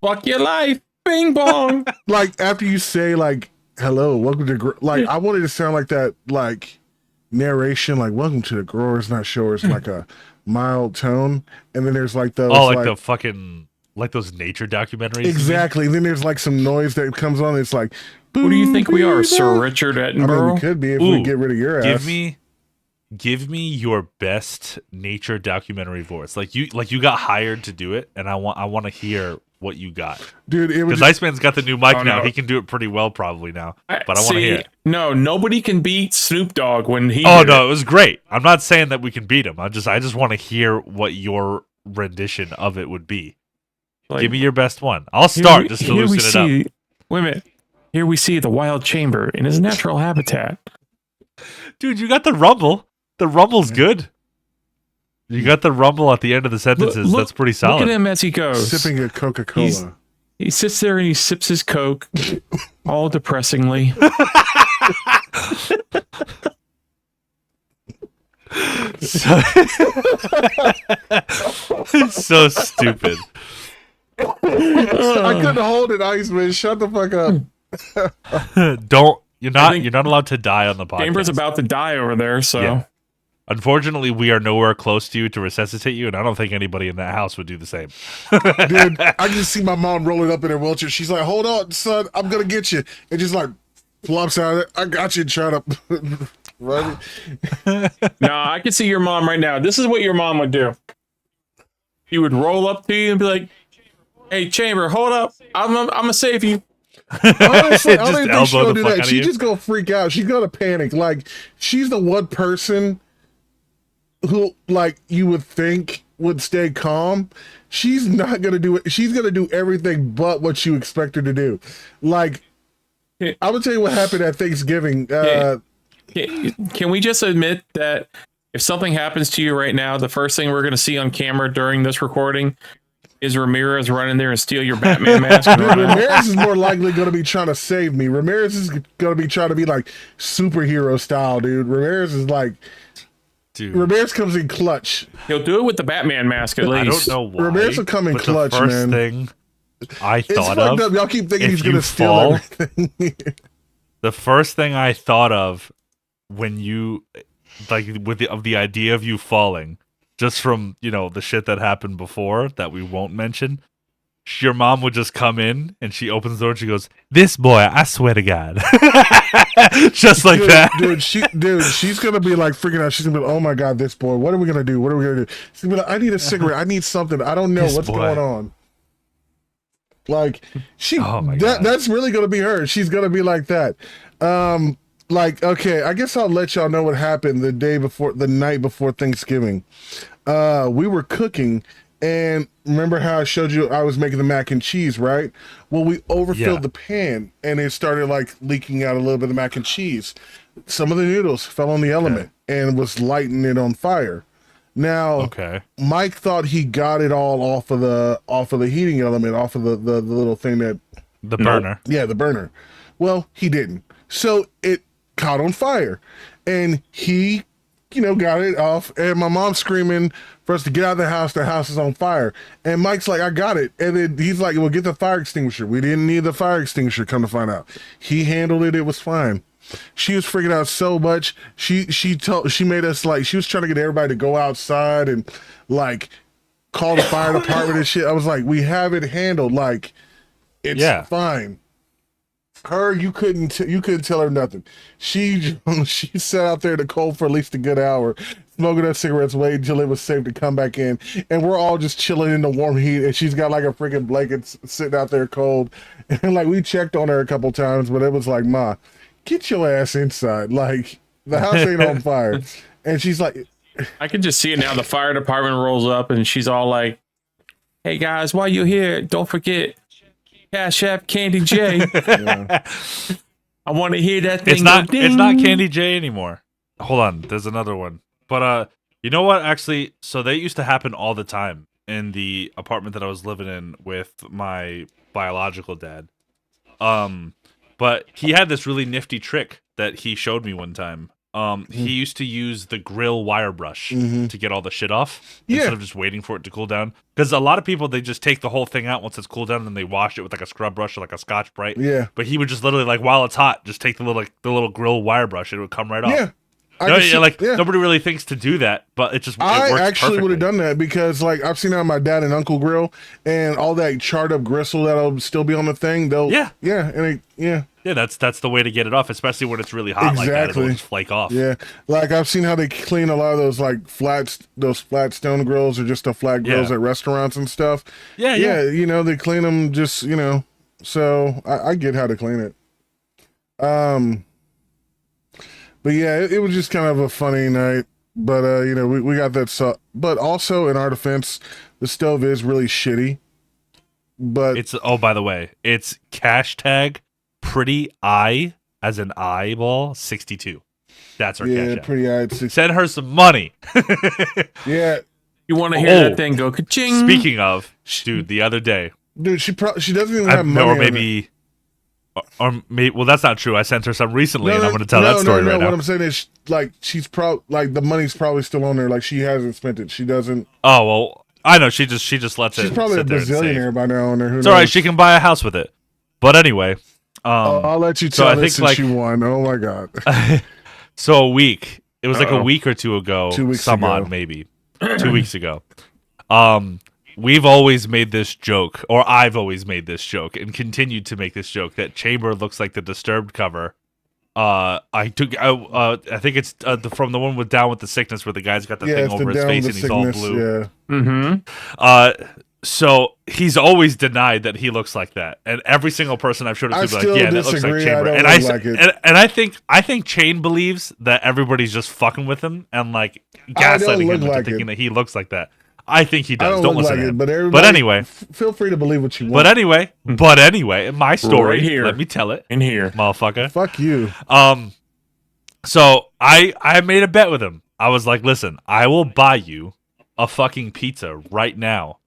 Fuck your life. Bing bong. Like after you say like hello, welcome to like I wanted to sound like that like narration like welcome to the growers not showers like a mild tone, and then there's like those like the fucking like those nature documentaries. Exactly. Then there's like some noise that comes on. It's like, who do you think we are, Sir boo. Richard Attenborough? I mean, we could be if we get rid of your ass. Give me your best nature documentary voice. Like you got hired to do it, and I want to hear what you got, dude. It was because Iceman's got the new mic now. No. He can do it pretty well probably now. But I want to hear it. No, nobody can beat Snoop Dogg when he. Oh no, it was great. I'm not saying that we can beat him. I just want to hear what your rendition of it would be. Like, give me your best one. I'll start just to loosen it up. Wait a minute. Here we see the wild chamber in his natural habitat. Dude, you got the rumble. The rumble's good. You got the rumble at the end of the sentences. That's pretty solid. Look at him as he goes. Sipping a Coca-Cola. He sits there and he sips his Coke, all depressingly. So stupid. I couldn't hold it, Iceman. Shut the fuck up. You're not allowed to die on the podcast. Chamber's about to die over there, so. Yeah. Unfortunately, we are nowhere close to you to resuscitate you, and I don't think anybody in that house would do the same. Dude, I just see my mom rolling up in her wheelchair. She's like, hold on, son, I'm going to get you. And just like flops out of it. I got you, shut up. Right? No, I can see your mom right now. This is what your mom would do. She would roll up to you and be like, hey, Chamber, hold up. I'm going to save you. Honestly, I don't even think she'll elbow the do fuck that. out of She you. just gonna freak out. She's gonna panic. Like she's the one person who, like, you would think would stay calm. She's not gonna do it. She's gonna do everything but what you expect her to do. Like, I would tell you what happened at Thanksgiving. Can we just admit that if something happens to you right now, the first thing we're gonna see on camera during this recording is Ramirez run in there and steal your Batman mask? Dude, Ramirez is more likely going to be trying to save me. Ramirez is going to be trying to be like superhero style, dude. Ramirez is like, dude. Ramirez comes in clutch. He'll do it with the Batman mask at least. I don't know why. Ramirez will come in clutch, the first man. thing I thought it's of, fucked up. Y'all keep thinking if he's going to you steal fall, everything. the first thing I thought of when you, like, with the idea of you falling, just from, the shit that happened before that we won't mention, your mom would just come in and she opens the door and she goes, "This boy, I swear to God." Just like that. She's going to be like freaking out. She's going to be like, oh my God, this boy, what are we going to do? What are we going to do? She's going to be like, I need a cigarette. I need something. I don't know what's going on. Like, that's really going to be her. She's going to be like that. Like, okay, I guess I'll let y'all know what happened the night before Thanksgiving. We were cooking, and remember how I showed you I was making the mac and cheese, right? Well, we overfilled the pan, and it started like leaking out a little bit of mac and cheese. Some of the noodles fell on the element and was lighting it on fire. Now, Mike thought he got it all off of the heating element, off of the little thing that the burner. Yeah, the burner. Well, he didn't. So it caught on fire, and he got it off, and my mom's screaming for us to get out of the house. The house is on fire. And Mike's like, I got it. And then he's like, well, get the fire extinguisher. We didn't need the fire extinguisher, come to find out. He handled it. It was fine. She was freaking out so much. She made us, like, she was trying to get everybody to go outside and like call the fire department and shit. I was like, we have it handled. Like, it's fine. Her, you couldn't tell her nothing. She sat out there in the cold for at least a good hour, smoking her cigarettes, waiting until it was safe to come back in. And we're all just chilling in the warm heat, and she's got like a freaking blanket sitting out there cold. And like, we checked on her a couple times, but it was like, Ma, get your ass inside. Like, the house ain't on fire. And she's like, I can just see it now. The fire department rolls up, and she's all like, hey guys, while you're here, don't forget Cash App Candy J. I want to hear that thing. It's not Candy J anymore. Hold on, there's another one. But you know what? Actually, so they used to happen all the time in the apartment that I was living in with my biological dad. But he had this really nifty trick that he showed me one time. he used to use the grill wire brush to get all the shit off instead of just waiting for it to cool down. Because a lot of people, they just take the whole thing out once it's cooled down and then they wash it with like a scrub brush or like a Scotch Brite. Yeah. But he would just literally, like, while it's hot, just take the little grill wire brush and it would come right off. Yeah. Nobody really thinks to do that, but it works I actually would have perfectly. done that because, like, I've seen it on my dad and uncle grill, and all that charred up gristle that'll still be on the thing. Yeah, that's the way to get it off, especially when it's really hot like that. It'll just flake off. Yeah, like I've seen how they clean a lot of those like flat stone grills or just the flat grills at restaurants and stuff. Yeah. You know, they clean them just so I get how to clean it. But yeah, it was just kind of a funny night. But we got that. But also in our defense, the stove is really shitty. But it's by the way, it's hashtag pretty eye as an eyeball 62. That's our cash app. pretty eye. Send her some money. Yeah, You want to hear that thing go ka-ching? Speaking of, dude, the other day, dude, she doesn't even have money. Or maybe. Well, that's not true. I sent her some recently, and I'm going to tell that story right now. What I'm saying is, like, the money's probably still on there. Like, she hasn't spent it. She doesn't. Oh well, I know. She just lets it. She's probably a bazillionaire by now. On there, it's all right. She can buy a house with it. But anyway, I'll let you tell this since you won. Oh my god. So a week. It was like a week or two ago. 2 weeks some ago. odd, maybe 2 weeks ago. We've always made this joke, or I've always made this joke, and continued to make this joke that Chamber looks like the Disturbed cover. I think it's from the one with Down with the Sickness, where the guy's got the thing over his face and he's all blue. Yeah. So he's always denied that he looks like that, and every single person I've showed it to be like, "Yeah, that looks like Chamber." And I think Chain believes that everybody's just fucking with him and like gaslighting him into thinking that he looks like that. I think he does. Don't listen to him. But anyway, feel free to believe what you want. But anyway, my story. Right here. Let me tell it. In here, motherfucker. Fuck you. So I made a bet with him. I was like, listen, I will buy you a fucking pizza right now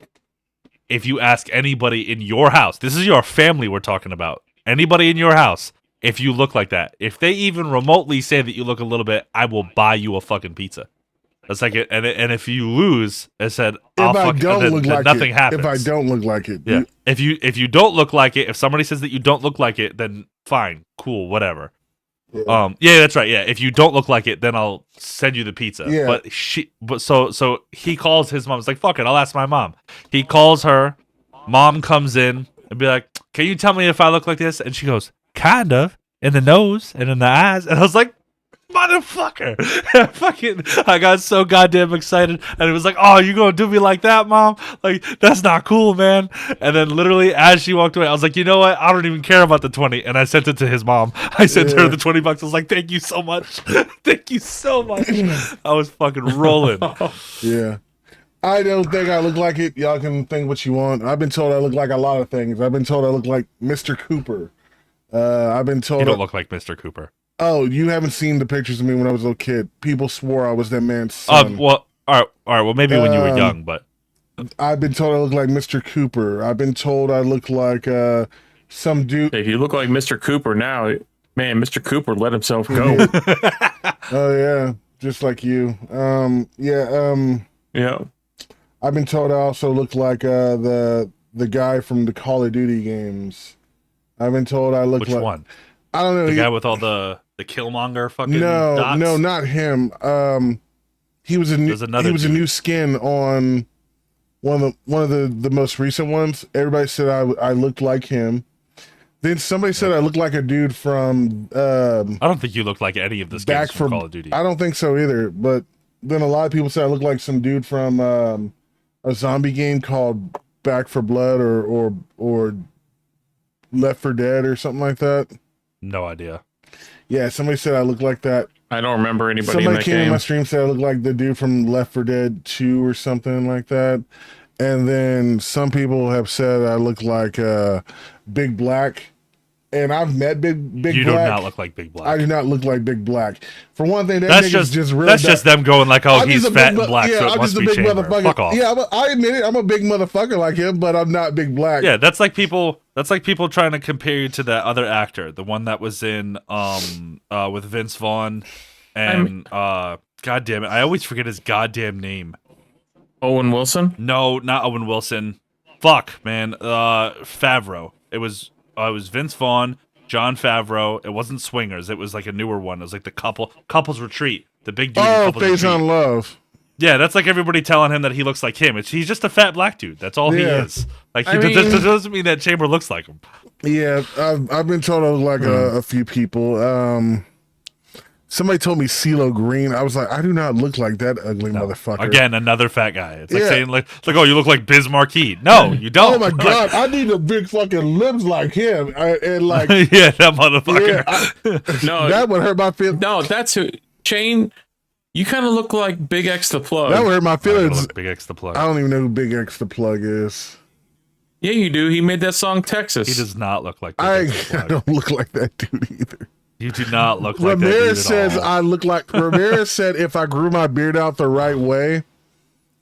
if you ask anybody in your house. This is your family we're talking about. Anybody in your house, if you look like that, if they even remotely say that you look a little bit, I will buy you a fucking pizza. That's like it. And if you lose, I said, nothing happens. If I don't look like it, yeah. If you don't look like it, if somebody says that you don't look like it, then fine, cool, whatever. Yeah, that's right. Yeah, if you don't look like it, then I'll send you the pizza. Yeah. So he calls his mom. It's like, fuck it, I'll ask my mom. He calls her. Mom comes in and be like, can you tell me if I look like this? And she goes, kind of, in the nose and in the eyes. And I was like, motherfucker. I got so goddamn excited, and it was like, oh, you gonna do me like that, Mom? Like, that's not cool, man. And then literally as she walked away, I was like, you know what, I don't even care about the 20, and I sent it to his mom. I sent her the $20. I was like, thank you so much. Thank you so much. I was fucking rolling. Yeah, I don't think I look like it. Y'all can think what you want. I've been told I look like a lot of things. I've been told I look like Mr. Cooper. I've been told you don't look like Mr. Cooper. Oh, you haven't seen the pictures of me when I was a little kid. People swore I was that man's son. Well, all right. Well, maybe when you were young, but I've been told I look like Mr. Cooper. I've been told I look like some dude. If you look like Mr. Cooper now, man, Mr. Cooper let himself go. Oh yeah, just like you. Yeah. I've been told I also look like the guy from the Call of Duty games. I've been told I look which like one? I don't know. The guy with all the Killmonger fucking dots? No, not him. He was a new skin on one of the most recent ones. Everybody said I looked like him. Then somebody said I looked like a dude from I don't think you look like any of the skins from Call of Duty. I don't think so either. But then a lot of people said I look like some dude from a zombie game called Back for Blood or Left for Dead or something like that. No idea. Yeah, somebody said I look like that. I don't remember anybody in Somebody that came in game. my stream said I look like the dude from Left 4 Dead 2 or something like that. And then some people have said I look like Big Black. And I've met Big Black. You do not look like Big Black. I do not look like Big Black. For one thing, that's just them going like, oh, he's fat and black, so it must be Chamber. Fuck off. Yeah, I admit it. I'm a big motherfucker like him, but I'm not Big Black. Yeah, that's like people trying to compare you to that other actor, the one that was in with Vince Vaughn and god damn it, I always forget his goddamn name. Owen Wilson? No, not Owen Wilson. Fuck, man. Favreau. It was Vince Vaughn, John Favreau. It wasn't Swingers. It was like a newer one. It was like the couple's retreat. The big dude. Oh, Couple's Face Retreat. on Love. Yeah, that's like everybody telling him that he looks like him. He's just a fat black dude. That's all he Yeah. is. Like, I that mean- doesn't mean that Chamber looks like him. Yeah, I've been told I look like a few people. Somebody told me CeeLo Green. I was like, I do not look like that ugly motherfucker. Again, another fat guy. It's like Yeah. saying like, oh, you look like Biz Marquee. No, you don't. Oh my god, I need a big fucking lips like him, and like yeah, that motherfucker. yeah, No, that would hurt my feelings. no, that's who. Shane, you kind of look like Big X the Plug. That would hurt my I gotta feelings. look Big X the plug. I don't even know who Big X the Plug is. Yeah, you do. He made that song Texas. He does not look like Big I, X the I plug. don't look like that dude either. You do not look like that dude Ramirez at says all. I look like Ramirez said if I grew my beard out the right way,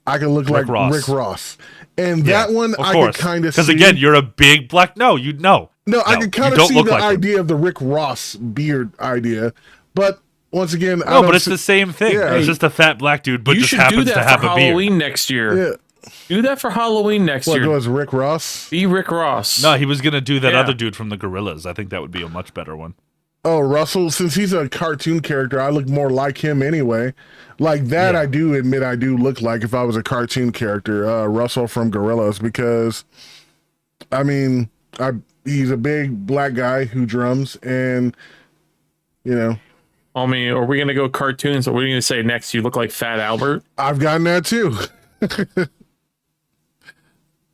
I could look like Ross. Rick Ross. And Yeah, that one of I course. could kind of see. Because again, you're a big black. No, you no. No, I No, can you kind of don't see look the like him. idea of the Rick Ross beard idea. But once again, I No, don't but it's see- the same thing. Yeah. It's just a fat black dude, but you just should do happens to that have for a beard. Halloween next year. Yeah. Do that for Halloween next What year. goes Rick Ross? Be Rick Ross. No, he was gonna do that Yeah. other dude from the Gorillas. I think that would be a much better one. Oh, Russell, since he's a cartoon character, I look more like him anyway. Like that, Yeah. I do admit I do look like if I was a cartoon character, Russell from Gorillaz, because, I mean, he's a big black guy who drums, and, you know, I mean, are we gonna go cartoons? Or what are you gonna say next? You look like Fat Albert. I've gotten that too.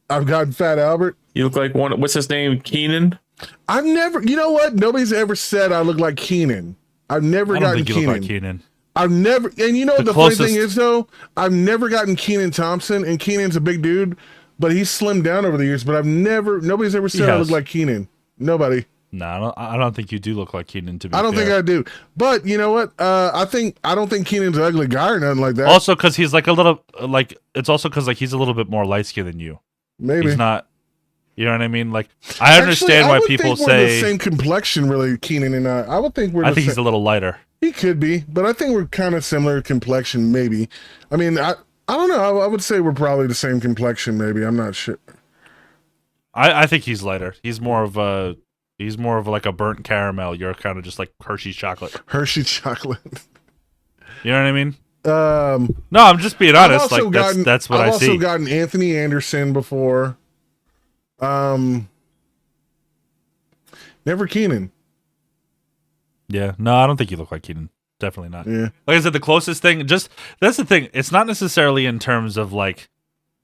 I've gotten Fat Albert. You look like one. What's his name? Keenan. I've never, you know what? Nobody's ever said I look like Keenan. I've never I don't gotten think you look Keenan. like Keenan. I've never, and you know The the funny closest- thing is though, I've never gotten Keenan Thompson, and Keenan's a big dude, but he's slimmed down over the years. But nobody's ever said I has. look like Keenan. Nobody. No, I don't think you do look like Keenan. To be I don't think fair. I do. But you know what? I don't think Keenan's an ugly guy or nothing like that. Also, because he's like a little like it's also because like he's a little bit more light skinned than you. Maybe. He's not. You know what I mean? Like I understand Actually, why would people think we're the say. same complexion, really, Keenan and I. I would think we're. I the think sa- he's a little lighter. He could be, but I think we're kind of similar complexion, maybe. I mean, I don't know. I would say we're probably the same complexion, maybe. I'm not sure. I think he's lighter. He's more of like a burnt caramel. You're kind of just like Hershey's chocolate. Hershey chocolate. You know what I mean? Um, No, I'm just being I've honest. also Like gotten, that's what I've I also see. gotten Anthony Anderson before. Never Keenan. Yeah, no, I don't think you look like Keenan. Definitely not. Yeah. Like I said, the closest thing, just that's the thing. It's not necessarily in terms of like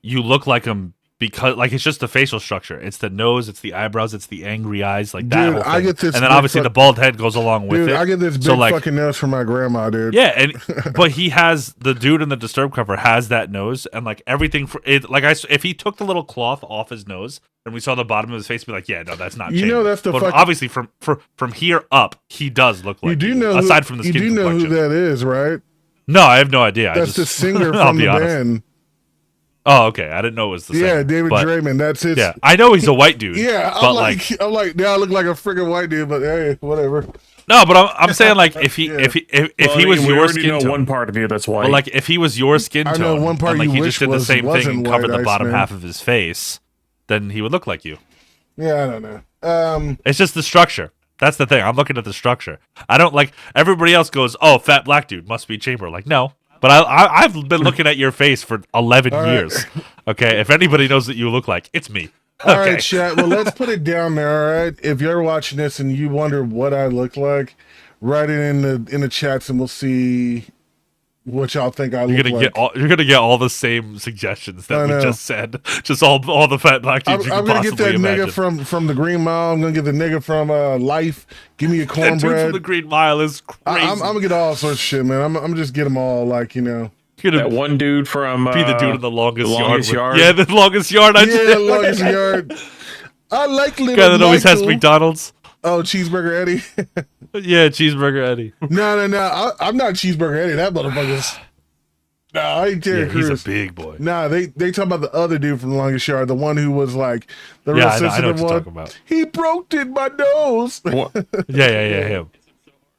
you look like him because like it's just the facial structure. It's the nose, it's the eyebrows, it's the angry eyes, like that. Dude, whole thing. I get this and then big obviously fuck- the bald head goes along with Dude, it. I get this big So, like- fucking nose from my grandma, dude. Yeah, and but he has the dude in the Disturbed cover has that nose and like everything for it. Like if he took the little cloth off his nose and we saw the bottom of his face, be like, yeah, no, that's not. You know Chamber. that's the but fucking- obviously from here up, he does look like. You do Keenan, know aside from the you skin do know who complexion. that is, right? No, I have no idea. I That's just, the singer I'll from be the honest. band. Oh, okay. I didn't know it was the same. Yeah, David but, Draymond. That's his. Yeah, I know he's a white dude. Yeah, but I'm like, yeah, I look like a freaking white dude, but hey, whatever. no, but I'm saying like if he Yeah. if Well, he was we your already skin know tone, one part of you that's white. but like if he was your skin I tone, know one part and like you he wish just did the was- same thing wasn't and covered white, the bottom Iceman. half of his face, then he would look like you. Yeah, I don't know. It's just the structure. That's the thing. I'm looking at the structure. I don't like everybody else goes, oh, fat black dude must be Chamber. Like, no. But I've been looking at your face for 11 All right. years. Okay, if anybody knows what you look like, it's me. All Okay. right, chat. Well, let's put it down there. All right. If you're watching this and you wonder what I look like, write it in the chats and we'll see what y'all think I You're look gonna like. you're gonna get all the same suggestions I that we know. just said. Just all the fat black dudes you I'm can gonna get possibly that imagine. nigga from the Green Mile. I'm gonna get the nigga from Life. Give me a That dude from cornbread. the Green Mile is crazy. I'm gonna get all sorts of shit, man. I'm just get them all, like, you know. You're that gonna one dude from be the dude in the longest, Longest yard. Yard. Yeah, the longest yard. I Yeah, just, longest yard. I like little guy that always has Michael. McDonald's. Oh, Cheeseburger Eddie. Yeah, cheeseburger Eddie. No. I'm not Cheeseburger Eddie. That motherfucker's. No, I ain't Terry Yeah, he's Crews. a big boy. Nah, they talk about the other dude from the longest yard, the one who was like the real Yeah, I know sensitive what you're one. talking about. He broke in my nose. What? Yeah, him.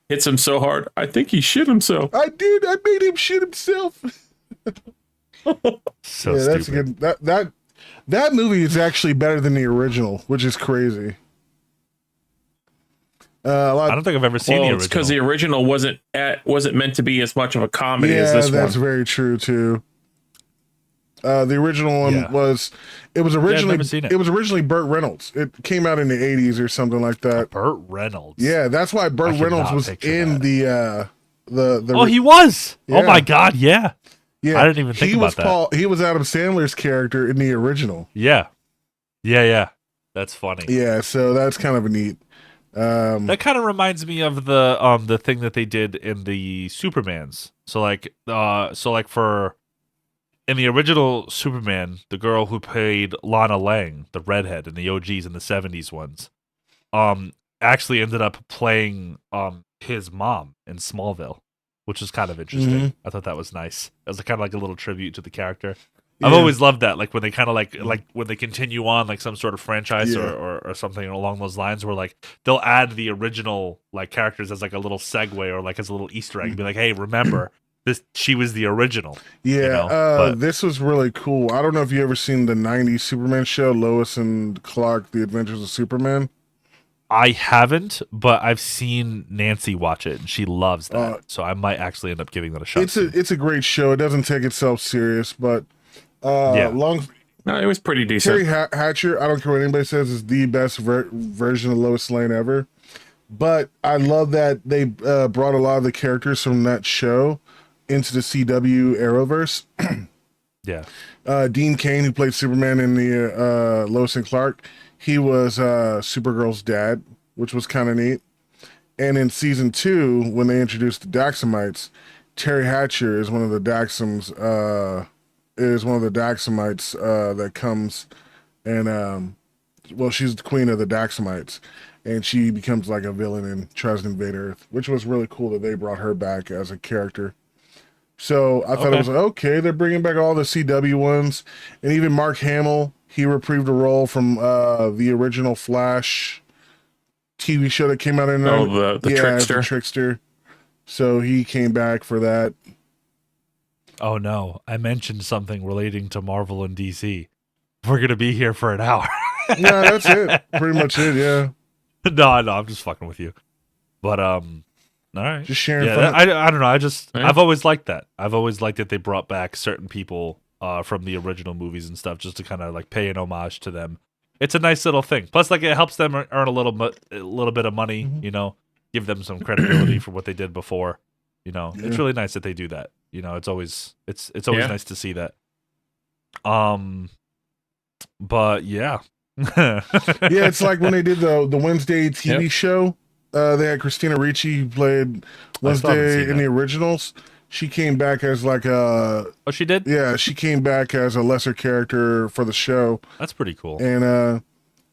hits him so hard. I think he shit himself. I did. I made him shit himself. So yeah, that's stupid. good. That movie is actually better than the original, which is crazy. I don't think I've ever seen the Well, original. it's because the original wasn't meant to be as much of a comedy as Yeah, this that's one. very true too. The original one Yeah. was originally never seen it. it was originally Burt Reynolds. It came out in the 80s or something like that. Burt Reynolds. Yeah, that's why I Burt could Reynolds not was picture in that. the Oh, he was. Yeah. Oh my God. Yeah. yeah, I didn't even think he was about that. He was Adam Sandler's character in the original. Yeah. Yeah. That's funny. Yeah, so that's kind of a neat. That kind of reminds me of the thing that they did in the Supermans. So like for in the original Superman, the girl who played Lana Lang, the redhead in the OGs in the 70s ones, actually ended up playing his mom in Smallville, which was kind of interesting. Mhm. I thought that was nice. It was kind of like a little tribute to the character. I've Yeah. always loved that, like when they kind of like when they continue on like some sort of franchise Yeah. or something along those lines, where like they'll add the original like characters as like a little segue or like as a little Easter egg, and be like, hey, remember this? She was the original. Yeah, you know? But this was really cool. I don't know if you ever seen the 90s Superman show, Lois and Clark, The Adventures of Superman. I haven't, but I've seen Nancy watch it and she loves that, so I might actually end up giving that a shot. It's a great show. It doesn't take itself serious, but Yeah. No, it was pretty decent. Terry Hatcher, I don't care what anybody says, is the best version of Lois Lane ever. But I love that they brought a lot of the characters from that show into the CW Arrowverse. Yeah. Dean Cain, who played Superman in the Lois and Clark, he was Supergirl's dad, which was kind of neat. And in season 2, when they introduced the Daxamites, Terry Hatcher is one of the Daxamites that comes and well, she's the queen of the Daxamites, and she becomes like a villain and tries to invade Earth, which was really cool that they brought her back as a character. So I thought it was like, okay, they're bringing back all the CW ones, and even Mark Hamill, he reprised a role from the original Flash TV show that came out in the Trickster. the Trickster. So he came back for that. Oh no, I mentioned something relating to Marvel and DC. We're gonna be here for an hour. No, that's it. Pretty much it. Yeah, no, I'm just fucking with you. But all right, just sharing yeah, fun. I don't know. Yeah. I've always liked that. I've always liked that they brought back certain people from the original movies and stuff, just to kind of like pay an homage to them. It's a nice little thing. Plus, like it helps them earn a little bit of money. Mhm. You know, give them some credibility for what they did before. You know, it's Yeah. really nice that they do that. You know, it's always Yeah. nice to see that. But yeah. Yeah, it's like when they did the Wednesday TV Yep. show. They had Christina Ricci, who played I still haven't Wednesday seen in that. the originals. She came back as like a Oh, she did? she came back as a lesser character for the show. That's pretty cool. And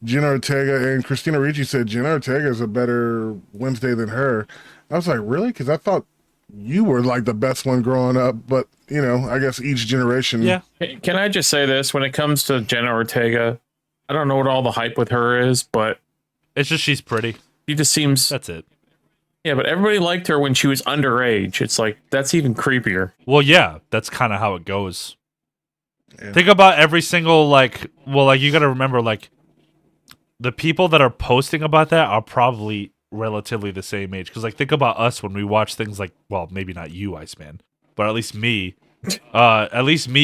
Jenna Ortega and Christina Ricci said Jenna Ortega is a better Wednesday than her. I was like, really? Because I thought you were like the best one growing up, but you know, I guess each generation. Yeah. Hey, can I just say this? When it comes to Jenna Ortega, I don't know what all the hype with her is, but It's just she's pretty. she just seems... That's it. Yeah, but everybody liked her when she was underage. It's like, that's even creepier. Well, yeah, that's kind of how it goes. Yeah. Think about every single like you got to remember like the people that are posting about that are probably relatively the same age, cuz like think about us when we watch things like, well, maybe not you, Iceman, but at least me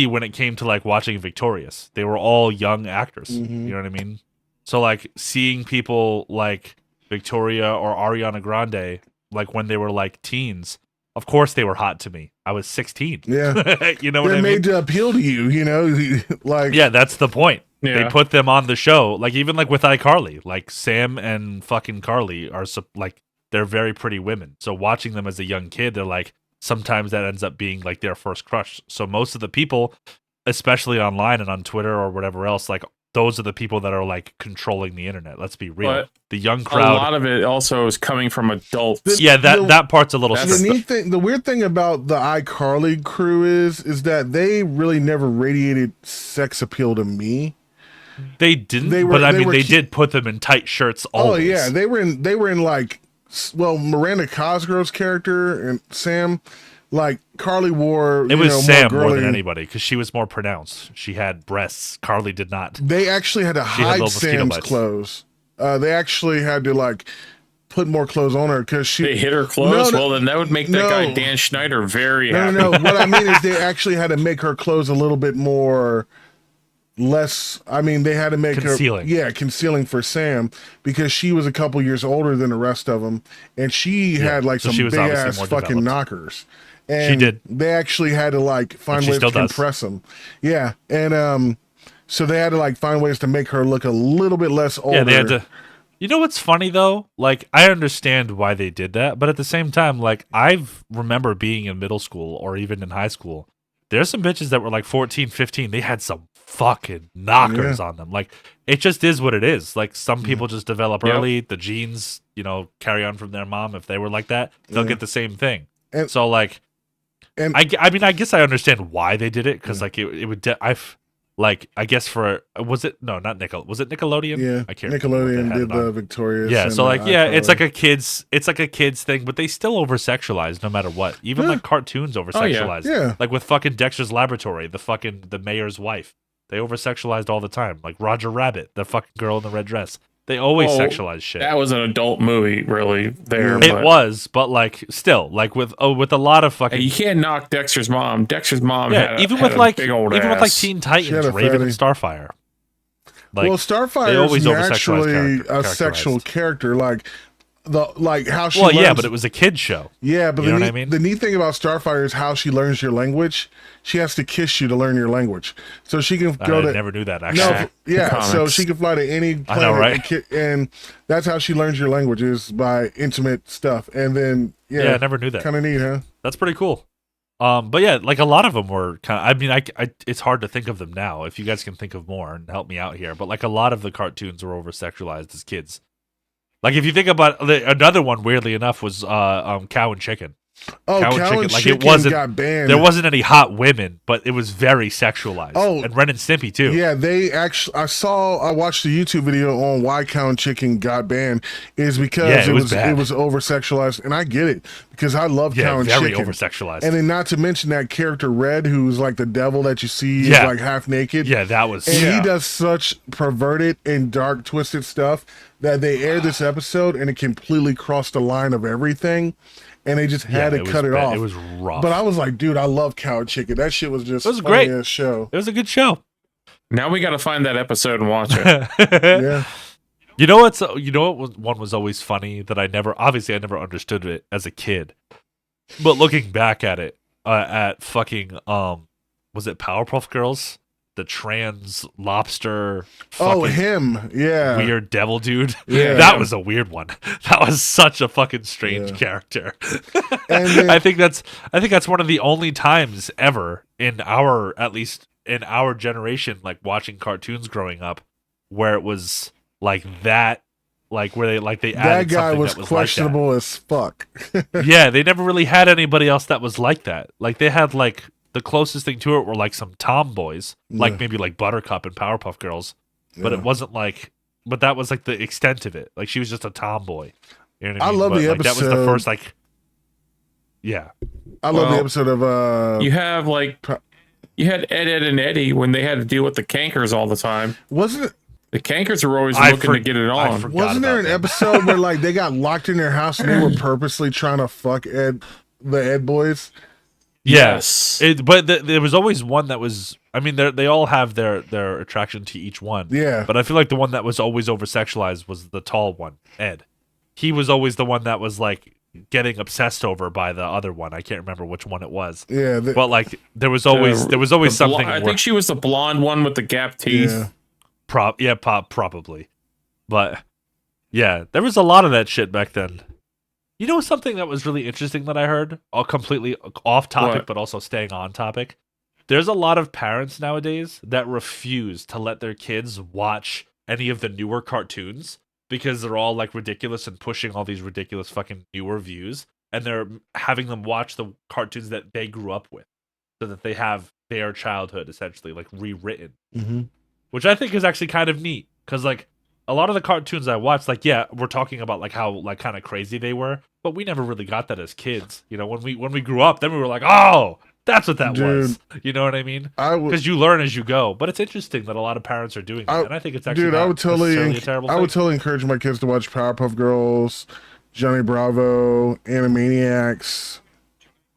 when it came to like watching Victorious. They were all young actors. Mhm. You know what I mean? So like seeing people like Victoria or Ariana Grande like when they were like teens, of course they were hot to me. I was 16. Yeah. You know what They're I mean? made to appeal to you, you know? Like, Yeah, that's the point. Yeah. They put them on the show, like even like with iCarly, like Sam and fucking Carly are like they're very pretty women. So watching them as a young kid, they're like sometimes that ends up being like their first crush. So most of the people, especially online and on Twitter or whatever else, like those are the people that are like controlling the internet. Let's be real. But the young A crowd. lot of it also is coming from adults. Yeah, that part's a little. That's- the weird thing about the iCarly crew is that they really never radiated sex appeal to me. They didn't, They were- but I they mean, were they cu- did put them in tight shirts. Oh Always. yeah, they were in like Miranda Cosgrove's character and Sam, like Carly wore. It was Sam more than girly. anybody because she was more pronounced. She had breasts. Carly did not. They actually had to She had hide little mosquito Sam's bites. clothes. They actually had to like put more clothes on her because They hit her clothes. Well, then that would make that guy Dan Schneider very happy. No. What I mean is they actually had to make her clothes a little bit more less. I mean, they had to make Concealing. her concealing for Sam because she was a couple years older than the rest of them, and she had like so some she was big obviously ass more fucking developed. knockers. And She did. They actually had to like find she ways to still does. compress them. Yeah, and so they had to like find ways to make her look a little bit less older. Yeah, they had to. You know what's funny though? Like I understand why they did that, but at the same time, like I remember being in middle school or even in high school. There's some bitches that were like 14, 15. They had some fucking knockers on them. Like it just is what it is. Like some people just develop early. The genes, carry on from their mom. If they were like that, they'll get the same thing. And- so like, and- I mean, I guess I understand why they did it because like it would. I guess was it not Was it Nickelodeon? Yeah, I can't remember what they Nickelodeon had did it on. the Victorious. Yeah, and so like the it's iCarly. like a kids thing, but they still over sexualize no matter what. Even like cartoons over sexualize. Yeah. Like with fucking Dexter's Laboratory, the mayor's wife. They over sexualized all the time. Like Roger Rabbit, the fucking girl in the red dress. They always sexualize shit. That was an adult movie, really. It was, but like still, like with a lot of fucking. Hey, you can't knock Dexter's mom. Dexter's mom had even had with a like big old even with ass. like Teen Titans, a Raven and fatty. Starfire. Like, Well, they Starfire always is over-sexualize naturally a sexual character, like how she. Well, yeah, learns- but it was a kid show. Yeah, but You know what I mean? the neat thing about Starfire is how she learns your language. She has to kiss you to learn your language, so she can go I to. never knew that actually. No, yeah, so Comics. she can fly to any planet, I know, right? and that's how she learns your language is by intimate stuff, and then Yeah, I never knew that. Kind of neat, huh? That's pretty cool. But yeah, like a lot of them were kind of. I mean, I it's hard to think of them now. If you guys can think of more and help me out here, but like a lot of the cartoons were over sexualized as kids. Like if you think about another one, weirdly enough, was Cow and Chicken. Oh, Cow and Cow Chicken. and Like Chicken it wasn't. got banned. There wasn't any hot women, but it was very sexualized. Oh. and Ren and Stimpy too. Yeah, they actually. I watched the YouTube video on why Cow and Chicken got banned is because it was bad. it was over sexualized, and I get it because I love Yeah, Cow and very Chicken. over sexualized. And then not to mention that character Red, who's like the devil that you see, is Yeah. like half naked. Yeah, that was. And yeah. he does such perverted and dark, twisted stuff that they aired this episode and it completely crossed the line of everything, and they just had to cut it off. It was rough. But I was like, dude, I love Cow and Chicken. That shit was just It was funny great. as show. It was a good show. Now we got to find that episode and watch it. Yeah. You know what one was always funny that I never understood it as a kid, but looking back at it, at fucking was it Powerpuff Girls, the trans lobster? Oh, fucking him. Yeah. weird devil dude. Yeah. That was a weird one. That was such a fucking strange character. And then- I think that's one of the only times ever at least in our generation, like watching cartoons growing up, where it was like that, like where they that added guy something was that was questionable as fuck. Like that. Yeah, they never really had anybody else that was like that. Like they had like the closest thing to it were like some tomboys, like maybe like Buttercup and Powerpuff Girls, but it wasn't like. But that was like the extent of it. Like she was just a tomboy. You know what I mean? love But, the like, that was the episode. first like. Yeah. I love the Well, episode of You have like, you had Ed, and Eddie when they had to deal with the cankers all the time. wasn't The cankers were always I looking to get it I on. forgot wasn't there about an them. episode where like they got locked in their house and they were purposely trying to fuck the Ed boys? Yes. But there was always one that was. I mean, they all have their attraction to each one. Yeah. But I feel like the one that was always over sexualized was the tall one, Ed. He was always the one that was like getting obsessed over by the other one. I can't remember which one it was. Yeah. But like there was always something. I where- think she was the blonde one with the gap teeth. Yeah. Probably. But yeah, there was a lot of that shit back then. You know something that was really interesting that I heard? All completely off topic, What? but also staying on topic. There's a lot of parents nowadays that refuse to let their kids watch any of the newer cartoons because they're all like ridiculous and pushing all these ridiculous fucking newer views, and they're having them watch the cartoons that they grew up with, so that they have their childhood essentially like rewritten. Mm-hmm. Which I think is actually kind of neat because like a lot of the cartoons I watched, like, yeah, we're talking about like how like kind of crazy they were, but we never really got that as kids. You know, when we grew up, then we were like, oh, that's what that was. You know what I mean? Because you learn as you go. But it's interesting that a lot of parents are doing that, and I think it's actually not necessarily a terrible thing. I would totally encourage my kids to watch Powerpuff Girls, Johnny Bravo, Animaniacs.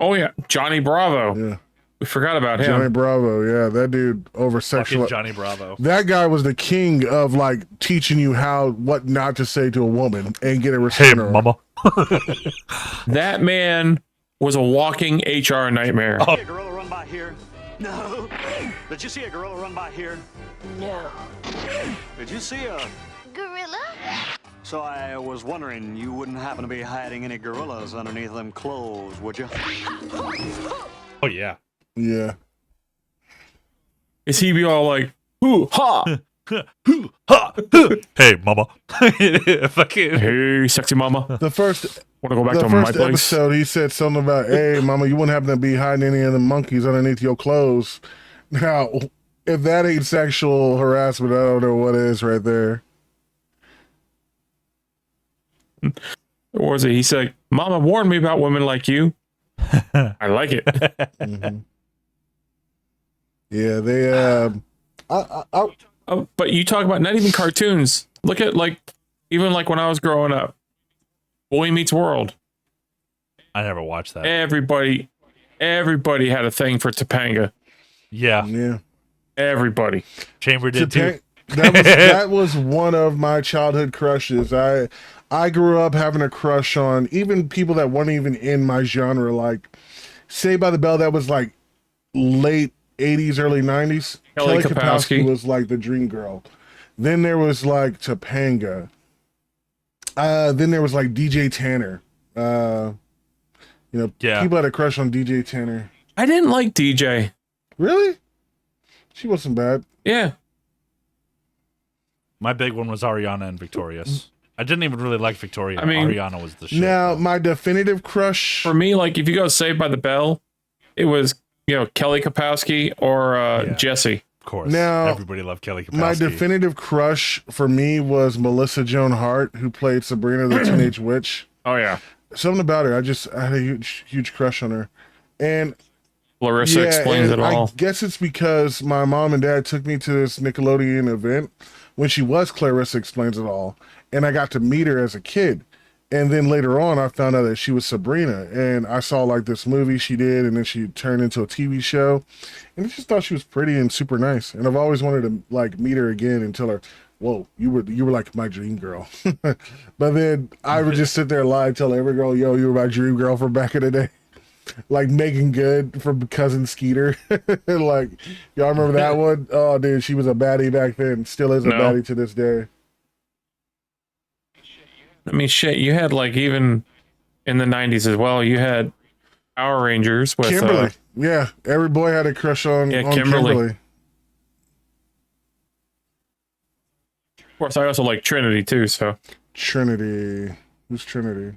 Oh yeah, Johnny Bravo. Yeah. We forgot about him. Johnny Bravo, yeah, that dude over sexual. Johnny Bravo. That guy was the king of like teaching you what not to say to a woman and get a restrainer. Hey, mama. That man was a walking HR nightmare. Oh. A gorilla run by here? No. Did you see a gorilla run by here? No. Did you see a Gorilla? So I was wondering, you wouldn't happen to be hiding any gorillas underneath them clothes, would you? Oh yeah. Yeah. Is he be all like, hoo ha? Hey, mama. Fucking. Hey, sexy mama. The first Want to go back to my place? episode, he said something about, "Hey, mama, you wouldn't happen to be hiding any of the monkeys underneath your clothes." Now, if that ain't sexual harassment, I don't know what is right there. Or was it? He said, "Mama warned me about women like you." I like it. Mm-hmm. Yeah, they. But you talk about not even cartoons. Look at even when I was growing up, Boy Meets World. I never watched that. Everybody had a thing for Topanga. Yeah. Yeah. Everybody. Chamber did too. That was one of my childhood crushes. I grew up having a crush on even people that weren't even in my genre, like Saved by the Bell. That was like late 80s, early 90s. Kelly Kapowski was like the dream girl. Then there was like Topanga. Then there was like DJ Tanner. People had a crush on DJ Tanner. I didn't like DJ. Really? She wasn't bad. Yeah. My big one was Ariana and Victorious. I didn't even really like Victoria. I mean, Ariana was the shit. Now, my definitive crush for me, if you go Saved by the Bell, it was Kelly Kapowski or Jesse. Of course. Now, everybody loved Kelly Kapowski. My definitive crush for me was Melissa Joan Hart, who played Sabrina the Teenage Witch. Oh yeah. Something about her. I had a huge crush on her. And Larissa explains it all. I guess it's because my mom and dad took me to this Nickelodeon event when she was Clarissa Explains It All. And I got to meet her as a kid. And then later on, I found out that she was Sabrina. And I saw this movie she did, and then she turned into a TV show. And I just thought she was pretty and super nice. And I've always wanted to meet her again and tell her, whoa, you were like my dream girl. But then I would just sit there and lie and tell every girl, yo, you were my dream girl from back in the day. Like Megan Good from Cousin Skeeter. Y'all remember that one? Oh, dude, she was a baddie back then. Still is a baddie to this day. I mean, shit, you had even in the 90s as well, you had Power Rangers with Kimberly. Yeah, every boy had a crush on Kimberly. Of course, I also like Trinity too, so. Trinity. Who's Trinity?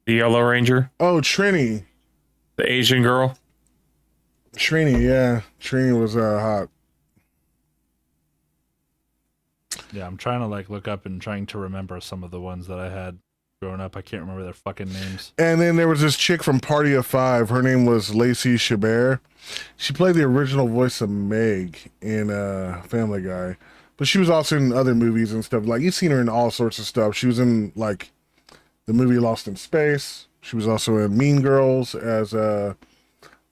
The Yellow Ranger. Oh, Trini. The Asian girl. Trini, yeah. Trini was hot. Yeah, I'm trying to look up and trying to remember some of the ones that I had growing up. I can't remember their fucking names. And then there was this chick from Party of Five. Her name was Lacey Chabert. She played the original voice of Meg in Family Guy. But she was also in other movies and stuff. You've seen her in all sorts of stuff. She was in the movie Lost in Space. She was also in Mean Girls as the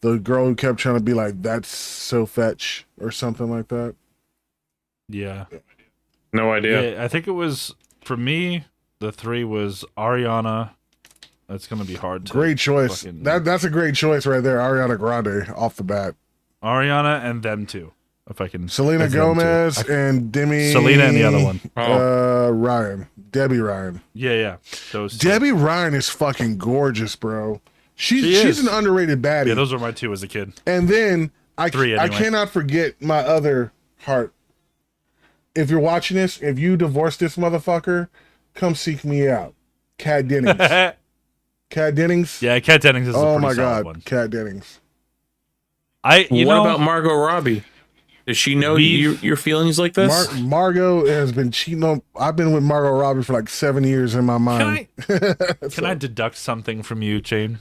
girl who kept trying to be like, that's so fetch or something like that. Yeah. No idea. Yeah, I think it was, for me, the three was Ariana. That's going to be hard to... Great choice. That's a great choice right there. Ariana Grande off the bat. Ariana and them two. If I can... Selena Gomez and Demi... Selena and the other one. Ryan. Debbie Ryan. Yeah. Those two. Debbie Ryan is fucking gorgeous, bro. She's an underrated baddie. Yeah, those were my two as a kid. And then I cannot forget my other heart. If you're watching this, if you divorce this motherfucker, come seek me out. Kat Dennings. Kat Dennings? Yeah, Kat Dennings is a pretty solid one. Kat Dennings. What about Margot Robbie? Does she know We've- your feelings like this? Margot has been cheating on. I've been with Margot Robbie for like 7 years in my mind. Can I deduct something from you, Jane?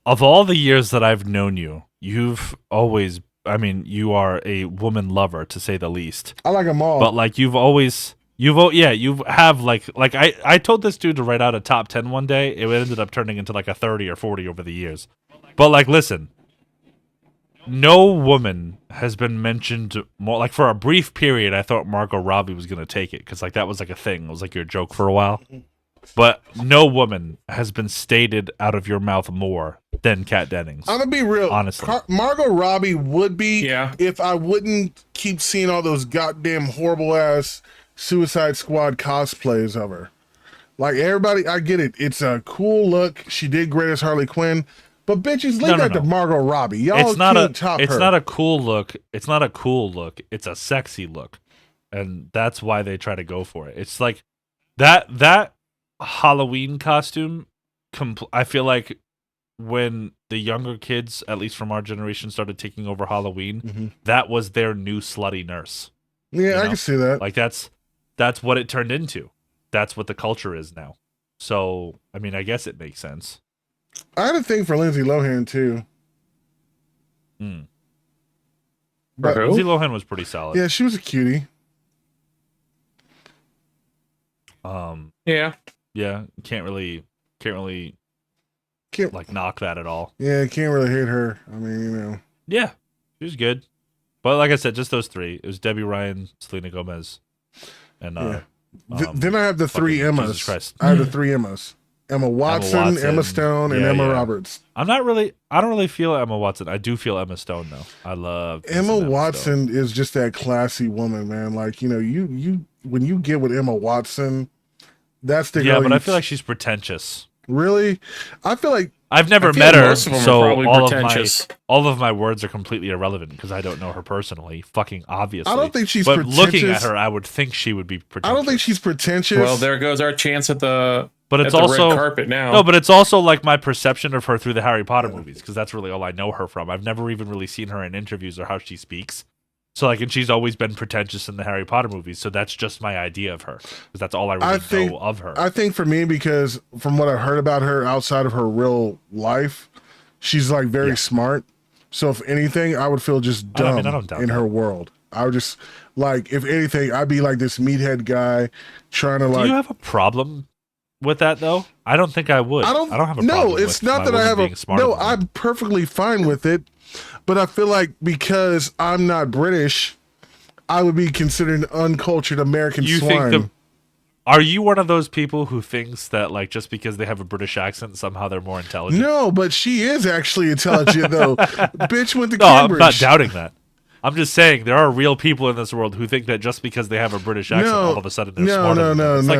Of all the years that I've known you, you've always, I mean, you are a woman lover to say the least. I like them all. But like you have like I told this dude to write out a top 10 one day. It ended up turning into like a 30 or 40 over the years. But like, listen, no woman has been mentioned more. Like for a brief period, I thought Margot Robbie was gonna take it because like that was like a thing. It was like your joke for a while. But no woman has been stated out of your mouth more than Kat Dennings. I'm gonna be real. Honestly. Margot Robbie would be Yeah. if I wouldn't keep seeing all those goddamn horrible ass Suicide Squad cosplays of her. Like everybody, I get it. It's a cool look. She did great as Harley Quinn. But bitches, leave that to Margot Robbie. Y'all can't top her. It's not a cool look. It's not a cool look. It's a sexy look, and that's why they try to go for it. It's like that Halloween costume. I feel like when the younger kids, at least from our generation, started taking over Halloween, that was their new slutty nurse. Yeah, I can see that. Like that's what it turned into. That's what the culture is now. So I mean, I guess it makes sense. I had a thing for Lindsay Lohan too. But Lindsay Lohan was pretty solid. yeah, she was a cutie. Yeah. Yeah, can't really like knock that at all. Yeah, can't really hate her. I mean, you know. Yeah, she was good. But like I said, just those three. It was Debbie Ryan, Selena Gomez, and Yeah. Then I have the three fucking Emmas. Jesus Christ. I have the three Emmas. Emma Watson, Emma Stone, and Yeah, Emma yeah. Roberts. I don't really feel Emma Watson. I do feel Emma Stone though. I love me some Emma Stone. Watson is just that classy woman, man. Like, you know, you when you get with Emma Watson, that's the Yeah, girl but you I feel like she's pretentious. really. I feel like I've never feel met her, most of them are so probably all pretentious. of my words are completely irrelevant because I don't know her personally. Fucking obviously. I don't think she's But looking at pretentious. her, I would think she would be pretentious. I don't think she's pretentious. Well, there goes our chance at the But it's at the also red carpet now. No, but it's also like my perception of her through the Harry Potter movies because that's really all I know her from. I've never even really seen her in interviews or how she speaks. So like, and she's always been pretentious in the Harry Potter movies. So that's just my idea of her because that's all I really know of her. I think for me, because from what I heard about her outside of her real life, she's like very smart. So if anything, I would feel just dumb I don't doubt in that. her world. I would just like, if anything, I'd be like this meathead guy trying to Do like. you have a problem with that though? I don't think I would. I don't have a problem. No, it's with not my that I woman have being a. smarter No, than me. I'm perfectly fine with it, but I feel like because I'm not British, I would be considered an uncultured American You swine. think Are you one of those people who thinks that like just because they have a British accent somehow they're more intelligent? No, but she is actually intelligent though. Bitch went to No, Cambridge. I'm not doubting that. I'm just saying there are real people in this world who think that just because they have a British accent, No, all of a sudden they're no, smarter. no, than no, them. It's like,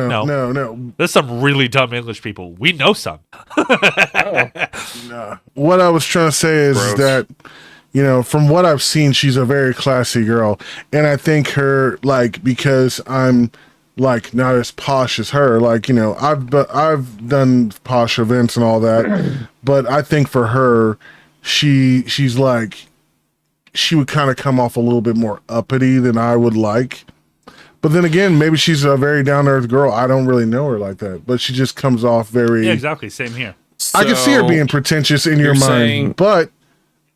no. There's some really dumb English people. We know some. What I was trying to say is Gross. that, you know, from what I've seen, she's a very classy girl, and I think her like because I'm like not as posh as her. Like, you know, I've done posh events and all that, but I think for her, she's like she would kind of come off a little bit more uppity than I would like. But then again, maybe she's a very down to earth girl. I don't really know her like that, but she just comes off very. Yeah, exactly. Same here. I can see her So, being pretentious in your you're mind, saying- but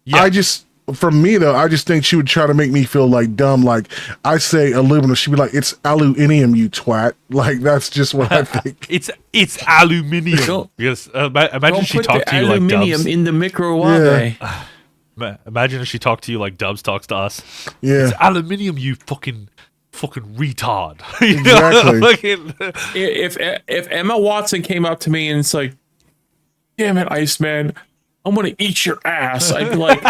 Yeah. I just, for me though, I just think she would try to make me feel like dumb. Like I say aluminum, she'd be like, "It's aluminium, you twat." Like that's just what I think. It's aluminium. Don't- Yes. Imagine Don't she put talked the to you like aluminium Dubs. in the microwave. Imagine if she talked to you like Dubs talks to us. Yeah, It's aluminium, you fucking retard. You know? Exactly. Fucking- If Emma Watson came up to me and it's like, "Damn it, Iceman, I'm gonna eat your ass," I'd be like,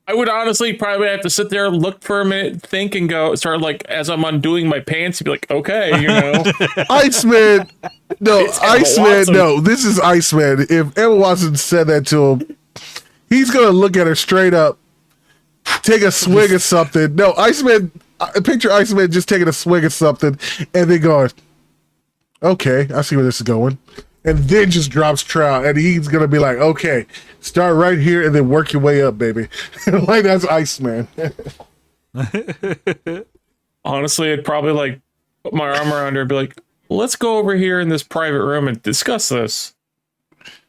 I would honestly probably have to sit there, look for a minute, think, and go. Start like as I'm undoing my pants, be like, "Okay, you know." Iceman. No, It's Emma Iceman. Watson. No, this is Iceman. If Emma Watson said that to him, he's gonna look at her straight up, take a swig of something. No, Iceman. I picture Iceman just taking a swig of something and then going, "Okay, I see where this is going," and then just drops trout, and he's gonna be like, okay, start right here and then work your way up, baby. Like that's Iceman. Honestly, I'd probably like put my arm around her and be like, let's go over here in this private room and discuss this.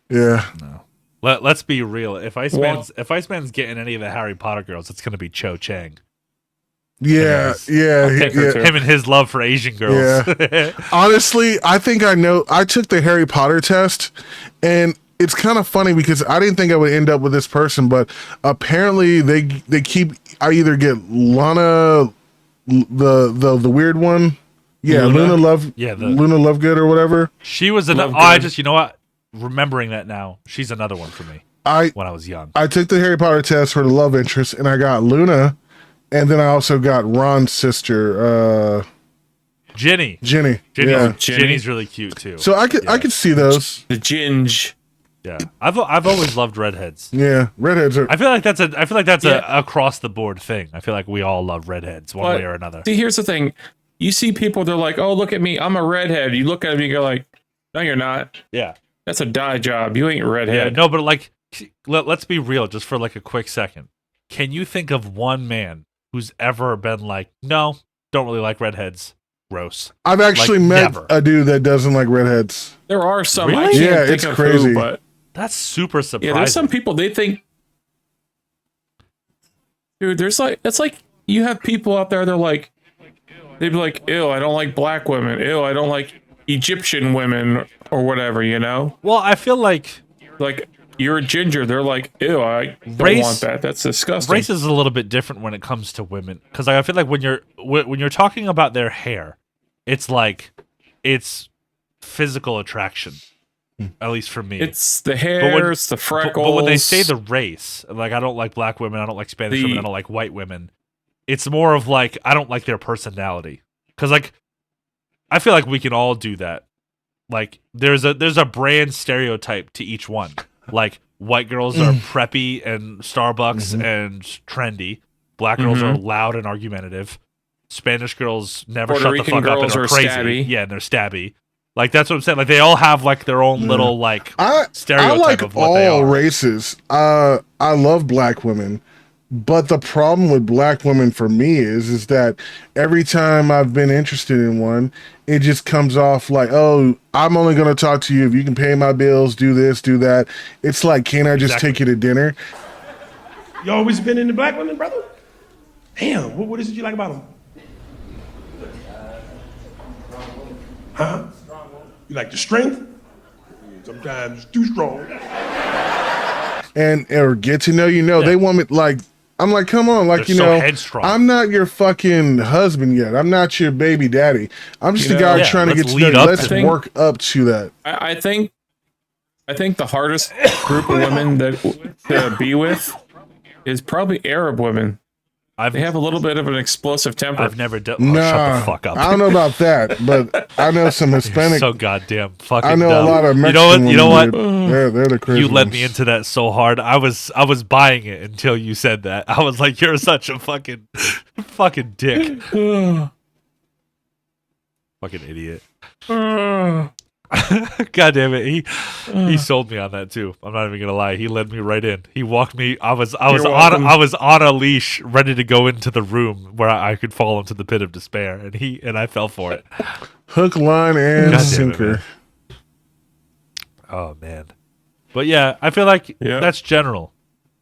Yeah. No. Let's be real. If Iceman's getting any of the Harry Potter girls, it's gonna be Cho Chang. Yeah, Him and his love for Asian girls. Yeah. Honestly, I think I know. I took the Harry Potter test, and it's kind of funny because I didn't think I would end up with this person, but apparently they keep. I either get Lana, the weird one, Luna Lovegood or whatever. She was another. You know what? Remembering that now, she's another one for me. When I was young, I took the Harry Potter test for the love interest, and I got Luna. And then I also got Ron's sister, Ginny. Ginny's really cute too. So I could see those. The Ginge. Yeah, I've always loved redheads. Yeah, redheads are. I feel like that's a across the board thing. I feel like we all love redheads one way or another. See, here's the thing: you see people, they're like, "Oh, look at me, I'm a redhead." You look at them, you go like, "No, you're not." Yeah, that's a dye job. You ain't redhead. Yeah, no, but like, let's be real, just for like a quick second. Can you think of one man who's ever been like, no, don't really like redheads? Gross. I've actually met a dude that doesn't like redheads. There are some. Really? I can't think it's of crazy. Who, but that's super surprising. Yeah, there's some people they think, dude. It's like you have people out there. They'd be like, ew, I don't like black women. Ew, I don't like Egyptian women or whatever. You know. Well, I feel like you're a ginger. They're like, ew, I don't want that. That's disgusting. Race is a little bit different when it comes to women, because I feel like when you're talking about their hair, it's physical attraction. At least for me, it's the hair, it's the freckles. But when they say the race, like I don't like black women, I don't like Spanish women, I don't like white women. It's more of like I don't like their personality, because like I feel like we can all do that. Like there's a brand stereotype to each one. Like white girls are preppy and Starbucks and trendy. Black girls are loud and argumentative. Spanish girls never Puerto shut Rican the fuck up and are crazy. Stabby. Yeah, and they're stabby. Like that's what I'm saying. Like they all have like their own little like stereotype I like of what they all are. races. I love black women. But the problem with black women for me is that every time I've been interested in one, it just comes off like, oh, I'm only going to talk to you if you can pay my bills, do this, do that. It's like, can't I just take you to dinner? You always been into black women, brother? Damn, what is it you like about them? Huh? You like the strength? Sometimes too strong. Or get to know they want me like, I'm like, come on, like, They're so headstrong. I'm not your fucking husband yet. I'm not your baby daddy. I'm just a guy trying to get to know you. Let's work up to that. I think the hardest group of women to be with is probably Arab women. They have a little bit of an explosive temper. I've never done. Shut the fuck up. I don't know about that, but I know some Hispanic. So goddamn fucking. I know dumb. a lot of Mexican You know what? They're the crazy You led ones. me into that so hard. I was buying it until you said that. I was like, you're such a fucking dick. Fucking idiot. God damn it. He sold me on that too. I'm not even gonna lie. He led me right in. He walked me. I was on a leash, ready to go into the room where I could fall into the pit of despair, and I fell for it. Hook, line, and sinker. Oh man. But yeah, I feel like that's general.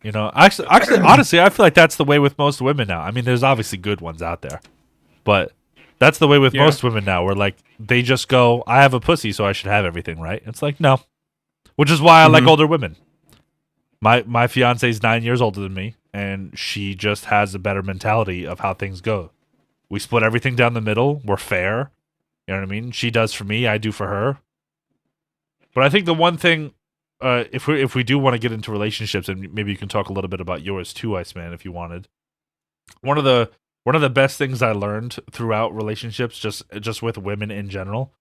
You know, actually, honestly, I feel like that's the way with most women now. I mean, there's obviously good ones out there, but that's the way with most women now. Where like they just go, "I have a pussy, so I should have everything," right? It's like no, which is why I like older women. My fiance is 9 years older than me, and she just has a better mentality of how things go. We split everything down the middle. We're fair. You know what I mean? She does for me, I do for her. But I think the one thing, if we do want to get into relationships, and maybe you can talk a little bit about yours too, Iceman, if you wanted. One of the best things I learned throughout relationships, just with women in general,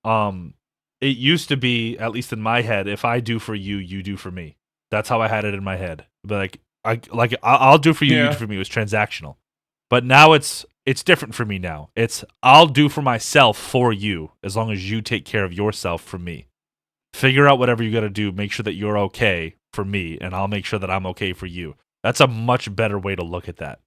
it used to be, at least in my head, if I do for you, you do for me. That's how I had it in my head. But I'll do for you, you do for me. It was transactional. But now it's different for me now. It's I'll do for myself for you as long as you take care of yourself for me. figure out whatever you got to do. Make sure that you're okay for me, and I'll make sure that I'm okay for you. That's a much better way to look at that.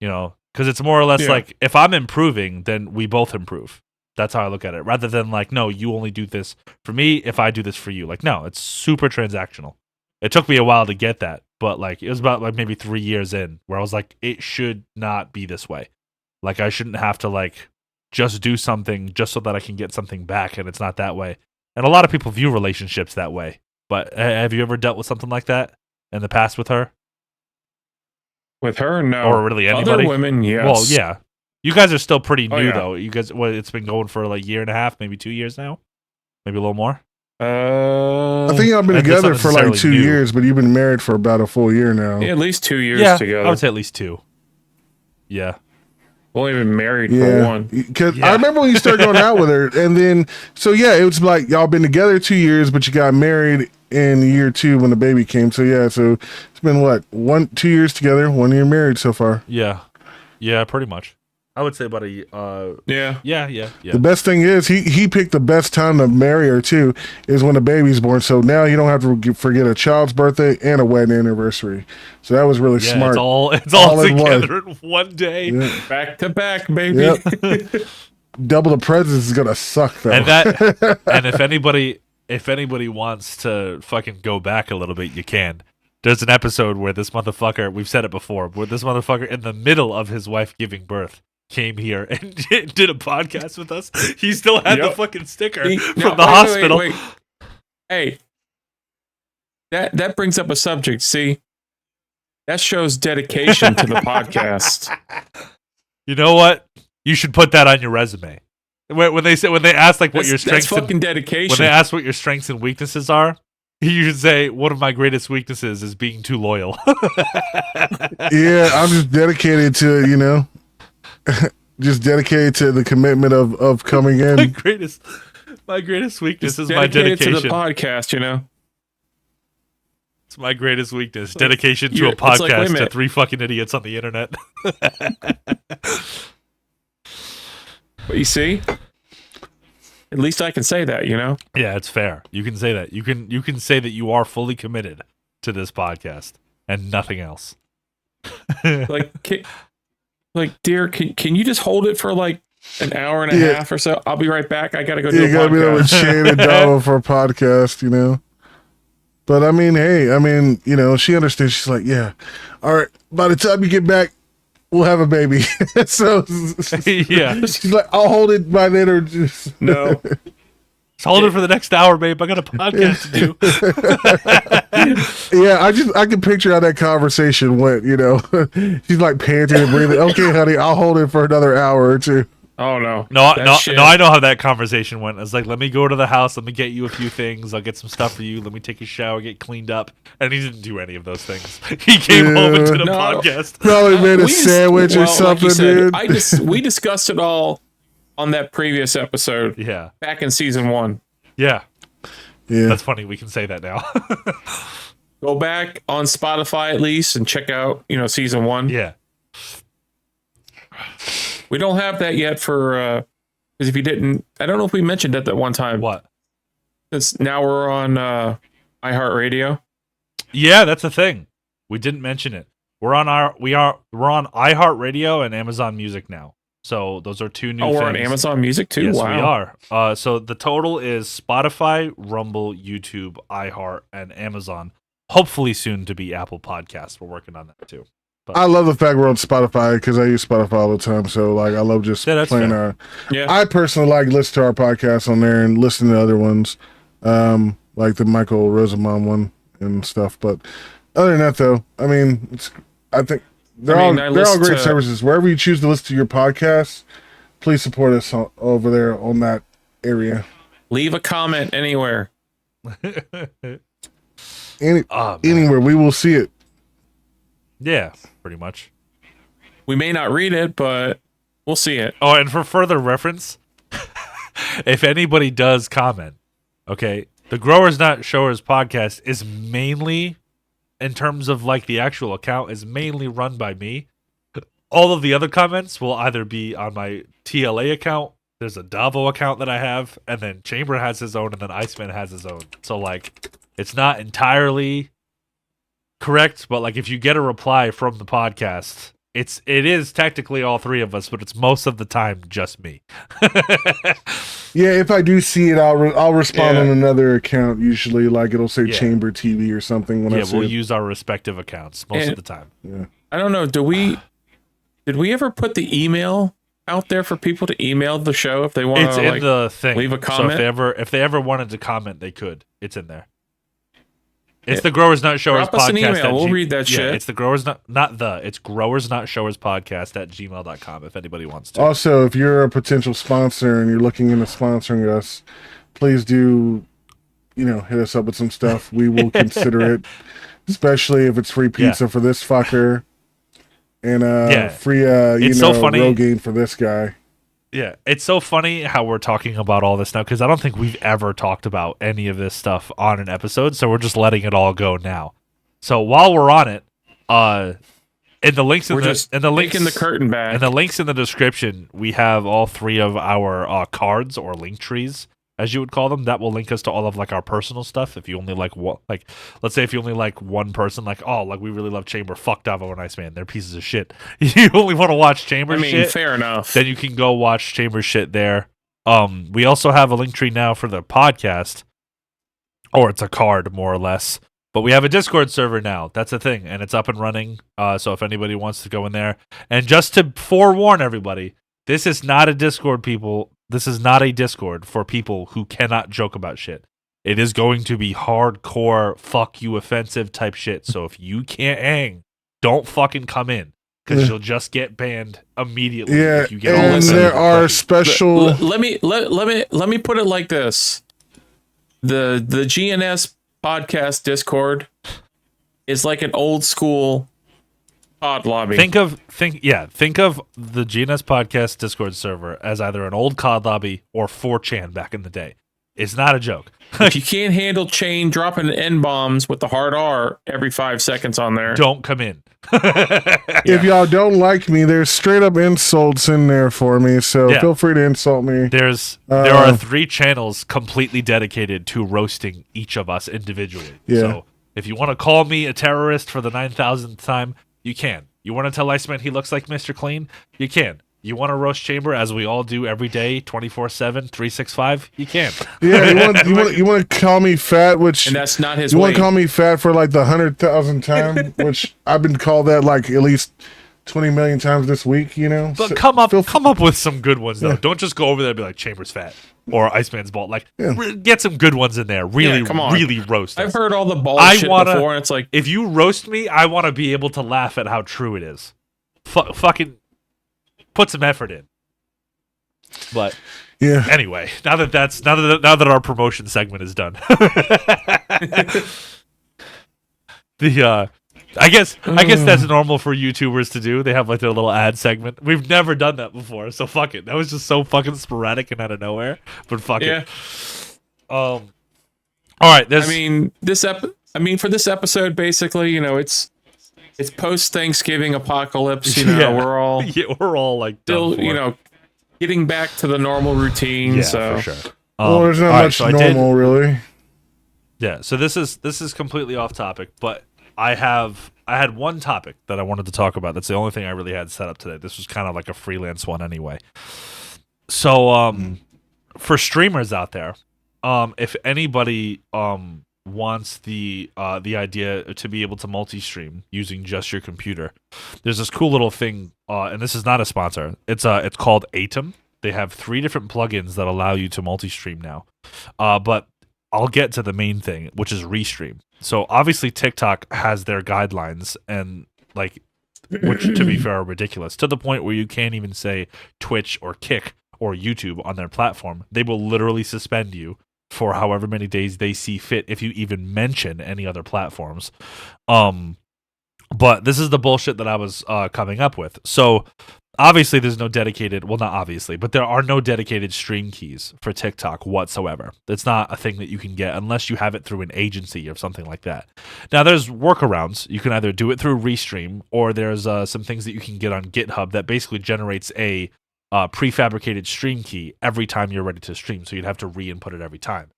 You know, because it's more or less like if I'm improving, then we both improve. That's how I look at it. Rather than like, no, you only do this for me if I do this for you. Like, no, it's super transactional. It took me a while to get that, but like it was about like maybe 3 years in where I was like, it should not be this way. Like I shouldn't have to like just do something just so that I can get something back, and it's not that way. And a lot of people view relationships that way. But have you ever dealt with something like that in the past with her? With her, no. Or really anybody? Other women, yes. Well, yeah. You guys are still pretty new, yeah. though. You guys, it's been going for like a year and a half, maybe 2 years now? Maybe a little more? I think y'all been That's together not for like 2 necessarily new. years, but you've been married for about a full year now. at least 2 years Yeah, together. I would say at least 2. Yeah. Only been married for Yeah, one. because Yeah. I remember when you started going out with her, and then so yeah, it was like y'all been together 2 years, but you got married in year 2 when the baby came. So yeah, so it's been what 2 years together, 1 year married so far. Yeah. Yeah, pretty much. I would say about a Yeah. yeah. The best thing is he picked the best time to marry her too is when the baby's born. So now you don't have to forget a child's birthday and a wedding anniversary. So that was really Yeah, smart. it's all in one. together in one day. Yeah. Back to back, baby. Yep. Double the presents is gonna suck though. And that and if anybody wants to fucking go back a little bit, you can. There's an episode where this motherfucker, we've said it before, where this motherfucker in the middle of his wife giving birth came here and did a podcast with us. He still had the fucking sticker from the hospital. Wait. Hey, that brings up a subject. See, that shows dedication to the podcast. You know what? You should put that on your resume. When they ask like what your strengths that's fucking dedication. when they ask what your strengths and weaknesses are, you should say one of my greatest weaknesses is being too loyal. Yeah, I'm just dedicated to it, you know. Just dedicated to the commitment of coming in. My greatest weakness is Just my dedicated dedication. to the podcast. You know. It's my greatest weakness. Dedication to a it's like, wait a podcast to minute. 3 fucking idiots on the internet. But you see, at least I can say that. You know. Yeah, it's fair. You can say that. You can say that you are fully committed to this podcast and nothing else. Like, dear, can you just hold it for like an hour and a half or so? I'll be right back. I gotta go do You a gotta be there with podcast. Shane and Dava for a podcast, you know. But I mean, hey, you know, she understands. She's like, yeah, all right. By the time you get back, we'll have a baby. So Yeah. she's like, I'll hold it by then, or just No. Just hold it for the next hour, babe. I got a podcast to do. Yeah, I can picture how that conversation went. You know, she's like panting and breathing. Okay, honey, I'll hold it for another hour or two. Oh no. No, That shit- I know how that conversation went. I was like, let me go to the house. Let me get you a few things. I'll get some stuff for you. Let me take a shower, get cleaned up. And he didn't do any of those things. He came home and did a No. podcast. Probably made a We just- sandwich or well, like something, you said, dude. we discussed it all on that previous episode Yeah. back in season 1. Yeah. Yeah, That's funny. We can say that now. Go back on Spotify at least and check out, you know, season 1. Yeah. We don't have that yet for because if you didn't, I don't know if we mentioned it that one time. What? Since now we're on iHeartRadio. Yeah, that's the thing. We didn't mention it. We're on iHeartRadio and Amazon Music now. So those are 2 new Oh, things. we're on Amazon Music too. Yes, wow. we are. So the total is Spotify, Rumble, YouTube, iHeart, and Amazon. Hopefully soon to be Apple Podcasts. We're working on that too. I love the fact we're on Spotify because I use Spotify all the time. So like, I love just Yeah, that's playing fair. our. Yeah. I personally like listen to our podcast on there and listen to other ones, like the Michael Rosenbaum one and stuff. But other than that, though, I mean, I think they're I all listen great to- services. Wherever you choose to listen to your podcast, please support us over there on that area. Leave a comment anywhere. Oh, man. Anywhere we will see it. Yeah, pretty much. We may not read it, but we'll see it. Oh, and for further reference, if anybody does comment, okay, the Growers Not Showers podcast is mainly, in terms of like the actual account, is mainly run by me. All of the other comments will either be on my TLA account, there's a Davo account that I have, and then Chamber has his own, and then Iceman has his own. So like, it's not entirely correct, but like if you get a reply from the podcast, it is technically all three of us, but it's most of the time just me. Yeah, if I do see it, I'll respond on another account. Usually, like it'll say Chamber TV or something. When I see we'll it. use our respective accounts most of the time. Yeah. I don't know. Did we ever put the email out there for people to email the show if they want It's to in the thing. leave a comment? So if they ever wanted to comment, they could. It's in there. It's the Growers Not Showers Drop us an podcast. email. We'll read that shit. It's the Growers it's Growers Not Showers podcast at gmail.com if anybody wants to. Also, if you're a potential sponsor and you're looking into sponsoring us, please do, hit us up with some stuff. We will consider it, especially if it's free pizza for this fucker and free, Rogaine for this guy. Yeah, it's so funny how we're talking about all this now because I don't think we've ever talked about any of this stuff on an episode, so we're just letting it all go now. So while we're on it, in the links in the curtain back. In the links in the description, we have all three of our cards or link trees, as you would call them, that will link us to all of like our personal stuff. If you only like let's say if you only like one person, like we really love Chamber, fuck Davo and Iceman, they're pieces of shit. You only want to watch Chamber shit. Fair enough. Then you can go watch Chamber shit there. We also have a link tree now for the podcast, or it's a card more or less. But we have a Discord server now. That's a thing, and it's up and running. So if anybody wants to go in there, and just to forewarn everybody, this is not a Discord, people. This is not a Discord for people who cannot joke about shit. It is going to be hardcore, fuck you, offensive type shit. So if you can't hang, don't fucking come in because you'll just get banned immediately. Yeah, if you get and there are special. Let me put it like this: the GNS podcast Discord is like an old school pod lobby. Think of the GNS podcast Discord server as either an old COD lobby or 4chan back in the day. It's not a joke. If you can't handle Chain dropping N bombs with the hard R every 5 seconds on there, don't come in. If y'all don't like me, there's straight up insults in there for me, so feel free to insult me. There are 3 channels completely dedicated to roasting each of us individually. Yeah. So if you want to call me a terrorist for the 9,000th time, you can. You want to tell Iceman he looks like Mr. Clean? You can. You want to roast Chamber as we all do every day, 24/7, 365? You can. Yeah, you want to call me fat, which and that's not his. You want to call me fat for like the 100,000th time, which I've been called that like at least 20 million times this week. But so, come up with some good ones though. Yeah. Don't just go over there and be like Chamber's fat or Iceman's bald. Like get some good ones in there. Really, really roast us. I've heard all the bald shit before, and it's like if you roast me, I want to be able to laugh at how true it is. Fucking. Put some effort in. But anyway, now that our promotion segment is done. I guess that's normal for YouTubers to do. They have like their little ad segment. We've never done that before, so fuck it. That was just so fucking sporadic and out of nowhere. But fuck it. All right, for this episode, basically, it's post Thanksgiving apocalypse. We're all like still, getting back to the normal routine. For sure. There's not much normal, really. Yeah. So this is completely off topic, but I had one topic that I wanted to talk about. That's the only thing I really had set up today. This was kind of like a freelance one anyway. So for streamers out there, if anybody wants the idea to be able to multi-stream using just your computer, there's this cool little thing, and this is not a sponsor. It's called Atom. They have 3 different plugins that allow you to multi-stream now. But I'll get to the main thing, which is Restream. So obviously TikTok has their guidelines, and which to be fair are ridiculous, to the point where you can't even say Twitch or Kick or YouTube on their platform. They will literally suspend you for however many days they see fit if you even mention any other platforms. But this is the bullshit that I was coming up with. So obviously there's no dedicated, well, not obviously, but there are no dedicated stream keys for TikTok whatsoever. It's not a thing that you can get unless you have it through an agency or something like that. Now there's workarounds. You can either do it through Restream, or there's some things that you can get on GitHub that basically generates a prefabricated stream key every time you're ready to stream, so you'd have to re-input it every time.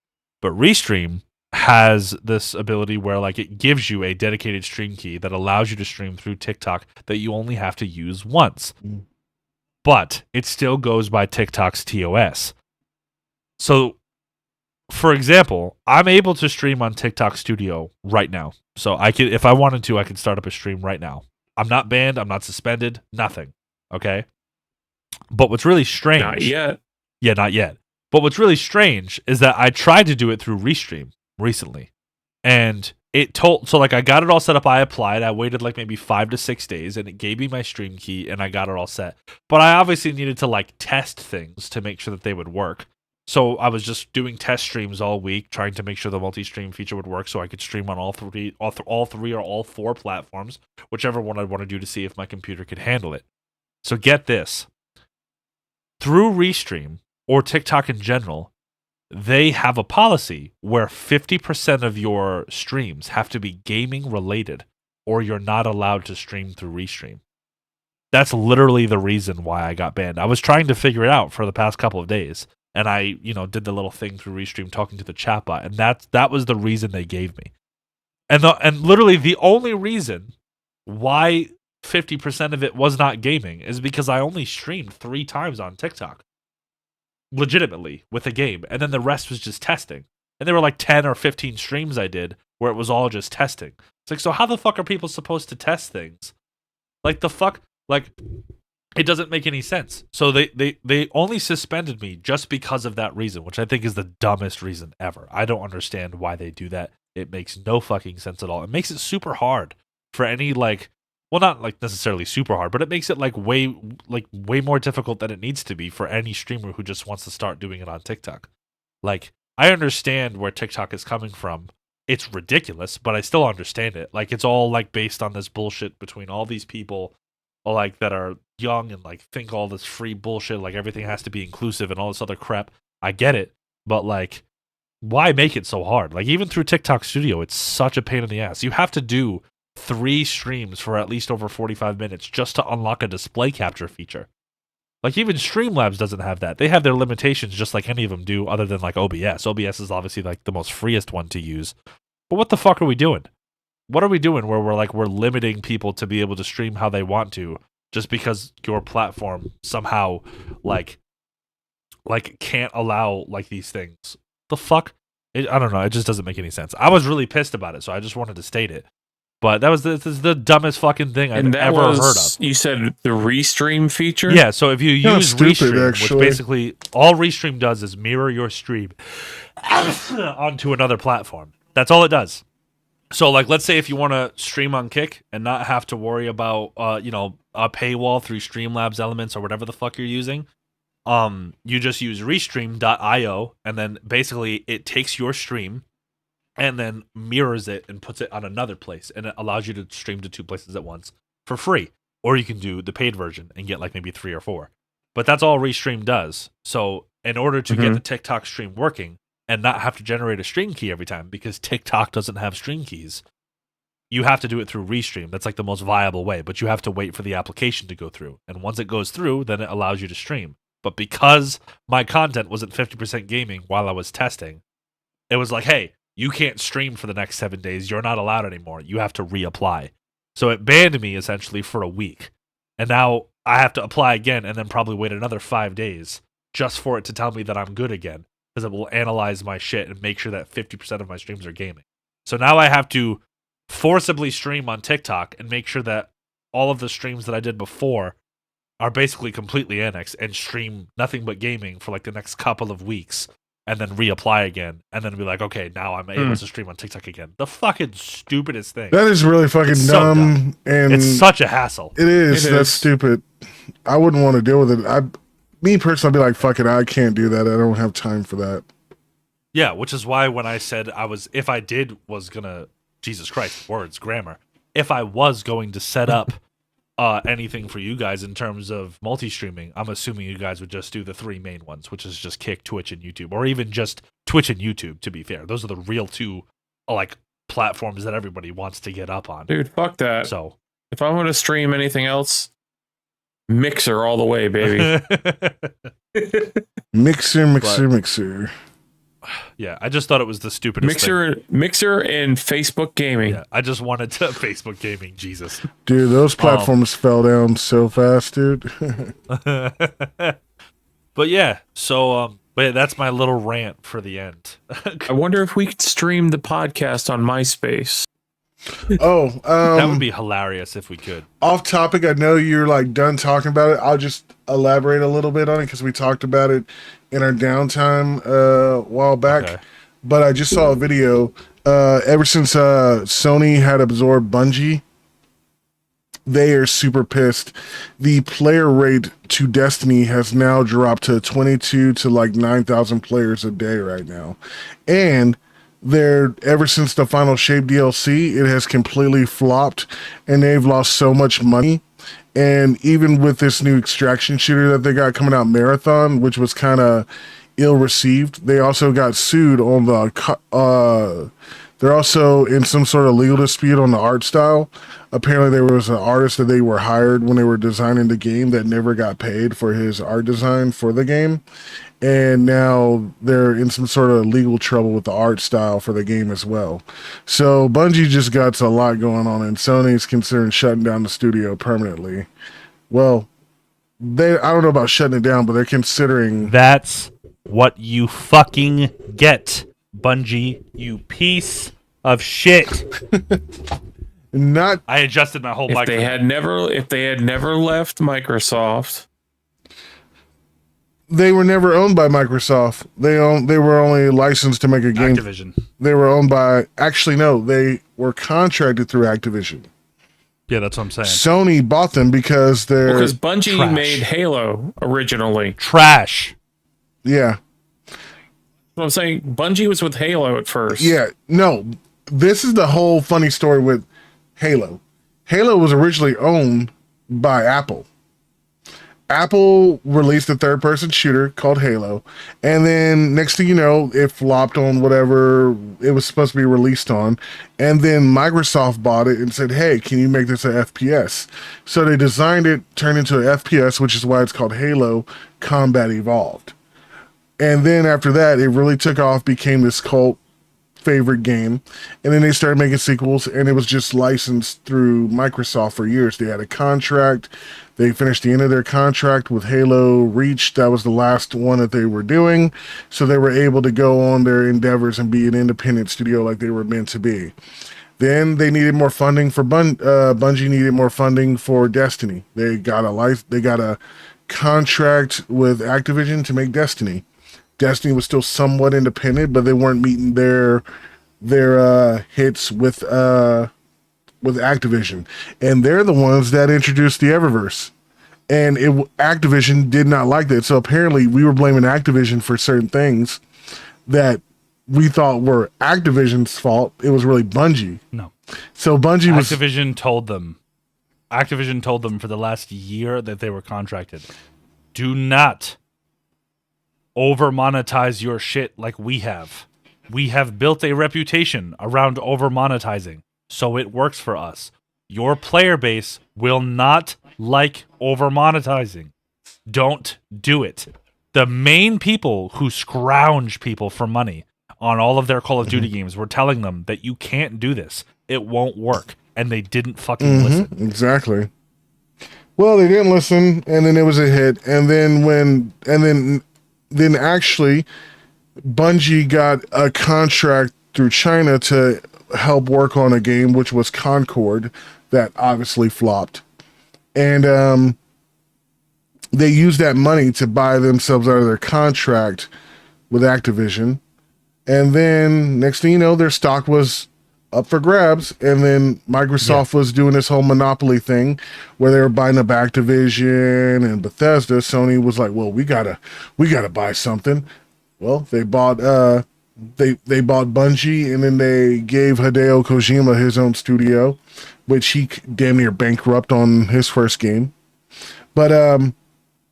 But Restream has this ability where like it gives you a dedicated stream key that allows you to stream through TikTok that you only have to use once. But it still goes by TikTok's TOS. So, for example, I'm able to stream on TikTok Studio right now. So I could, if I wanted to, I could start up a stream right now. I'm not banned, I'm not suspended, nothing. Okay? But what's really strange... Not yet. Yeah, not yet. But what's really strange is that I tried to do it through Restream recently. And it told... So, like, I got it all set up. I applied. I waited, like, maybe 5 to 6 days. And it gave me my stream key. And I got it all set. But I obviously needed to, like, test things to make sure that they would work. So I was just doing test streams all week, trying to make sure the multi-stream feature would work so I could stream on all three or all four platforms, whichever one I'd want to do to see if my computer could handle it. So get this. Through Restream, or TikTok in general, they have a policy where 50% of your streams have to be gaming related, or you're not allowed to stream through Restream. That's literally the reason why I got banned. I was trying to figure it out for the past couple of days, and I, did the little thing through Restream talking to the chatbot, and that was the reason they gave me. And literally the only reason why 50% of it was not gaming is because I only streamed 3 times on TikTok. Legitimately with a game, and then the rest was just testing. And there were like 10 or 15 streams I did where it was all just testing. It's like, so how the fuck are people supposed to test things? Like the fuck, like it doesn't make any sense. So they only suspended me just because of that reason, which I think is the dumbest reason ever. I don't understand why they do that. It makes no fucking sense at all. It makes it super hard for any like, well, not like necessarily super hard, but it makes it like way more difficult than it needs to be for any streamer who just wants to start doing it on TikTok. Like, I understand where TikTok is coming from. It's ridiculous, but I still understand it. Like, it's all like based on this bullshit between all these people, like that are young and like think all this free bullshit, like everything has to be inclusive and all this other crap. I get it, but like, why make it so hard? Like, even through TikTok Studio, it's such a pain in the ass. You have to do 3 streams for at least over 45 minutes just to unlock a display capture feature. Like, even Streamlabs doesn't have that. They have their limitations just like any of them do, other than like OBS. OBS is obviously like the most freest one to use. But what the fuck are we doing? What are we doing where we're limiting people to be able to stream how they want to just because your platform somehow like can't allow like these things? The fuck? I don't know. It just doesn't make any sense. I was really pissed about it, so I just wanted to state it. But this is the dumbest fucking thing I've ever heard of. You said the Restream feature? Yeah, so if you use Restream, actually. which basically all Restream does is mirror your stream onto another platform. That's all it does. So, like, let's say if you want to stream on Kick and not have to worry about, a paywall through Streamlabs Elements or whatever the fuck you're using, you just use Restream.io, and then basically it takes your stream and then mirrors it and puts it on another place, and it allows you to stream to 2 places at once for free. Or you can do the paid version and get like maybe 3 or 4. But that's all Restream does. So in order to get the TikTok stream working and not have to generate a stream key every time, because TikTok doesn't have stream keys, you have to do it through Restream. That's like the most viable way, but you have to wait for the application to go through. And once it goes through, then it allows you to stream. But because my content wasn't 50% gaming while I was testing, it was like, hey, you can't stream for the next 7 days. You're not allowed anymore. You have to reapply. So it banned me essentially for a week. And now I have to apply again and then probably wait another 5 days just for it to tell me that I'm good again, because it will analyze my shit and make sure that 50% of my streams are gaming. So now I have to forcibly stream on TikTok and make sure that all of the streams that I did before are basically completely annexed and stream nothing but gaming for like the next couple of weeks, and then reapply again, and then be like, okay, now I'm able to stream on TikTok again. The fucking stupidest thing. That is really fucking dumb, and it's such a hassle. It is. That's stupid. I wouldn't want to deal with it. Me personally, I'd be like, fuck it, I can't do that. I don't have time for that. Yeah, which is why when I said Jesus Christ, words, grammar. If I was going to set up anything for you guys in terms of multi-streaming, I'm assuming you guys would just do the 3 main ones, which is just Kick, Twitch, and YouTube, or even just Twitch and YouTube, to be fair. Those are the real 2 like platforms that everybody wants to get up on. Dude, fuck that. So if I want to stream anything else, Mixer all the way, baby. Mixer. Yeah, I just thought it was the stupidest thing. Mixer and Facebook gaming. Yeah, I just wanted to Facebook gaming. Jesus, Dude, those platforms fell down so fast, dude. But yeah, so but yeah, that's my little rant for the end. I wonder if we could stream the podcast on MySpace. That would be hilarious if we could. Off topic, I know you're like done talking about it. I'll just elaborate a little bit on it because we talked about it in our downtime a while back. Okay. But I just saw a video. Ever since Sony had absorbed Bungie, they are super pissed. The player rate to Destiny has now dropped to 22 to like 9,000 players a day right now. And ever since the Final Shape DLC, it has completely flopped and they've lost so much money. And even with this new extraction shooter that they got coming out, Marathon, which was kind of ill received, they also got sued on the they're also in some sort of legal dispute on the art style. Apparently there was an artist that they were hired when they were designing the game that never got paid for his art design for the game. And now they're in some sort of legal trouble with the art style for the game as well. So Bungie just got a lot going on, and Sony's considering shutting down the studio permanently. Well, I don't know about shutting it down, but they're considering. That's what you fucking get, Bungie, you piece of shit. I adjusted my whole mic. If they had never left Microsoft, they were never owned by Microsoft. They were only licensed to make a game. Activision. They were owned by. Actually, no, they were contracted through Activision. Yeah, that's what I'm saying. Sony bought them because they're because Bungie trash. made Halo originally. Trash. Yeah. What I'm saying, Bungie was with Halo at first. Yeah, no. This is the whole funny story with Halo. Halo was originally owned by Apple. Apple released a third-person shooter called Halo, and then next thing you know, it flopped on whatever it was supposed to be released on, and then Microsoft bought it and said, hey, can you make this an FPS? So they designed it, turned into an FPS, which is why it's called Halo Combat Evolved. And then after that, it really took off, became this cult favorite game. And then they started making sequels, and it was just licensed through Microsoft for years. They had a contract. They finished the end of their contract with Halo Reach. That was the last one that they were doing. So they were able to go on their endeavors and be an independent studio like they were meant to be. Then they needed more funding for Bungie needed more funding for Destiny. They got a contract with Activision to make Destiny. Destiny was still somewhat independent, but they weren't meeting their hits with Activision, and they're the ones that introduced the Eververse. And Activision did not like that, so apparently we were blaming Activision for certain things that we thought were Activision's fault. It was really Bungie. No. So Activision told them for the last year that they were contracted, do not over monetize your shit like we have. We have built a reputation around over monetizing, so it works for us. Your player base will not like over monetizing. Don't do it. The main people who scrounge people for money on all of their Call of Duty games were telling them that you can't do this. It won't work. And they didn't fucking listen. Exactly. Well, they didn't listen, and then it was a hit. And then actually Bungie got a contract through China to help work on a game, which was Concord, that obviously flopped. And they used that money to buy themselves out of their contract with Activision. And then next thing you know, their stock was up for grabs. And then Microsoft was doing this whole monopoly thing where they were buying up Activision and Bethesda. Sony was like, well, we gotta buy something. Well, they bought they bought Bungie, and then they gave Hideo Kojima his own studio, which he damn near bankrupt on his first game. But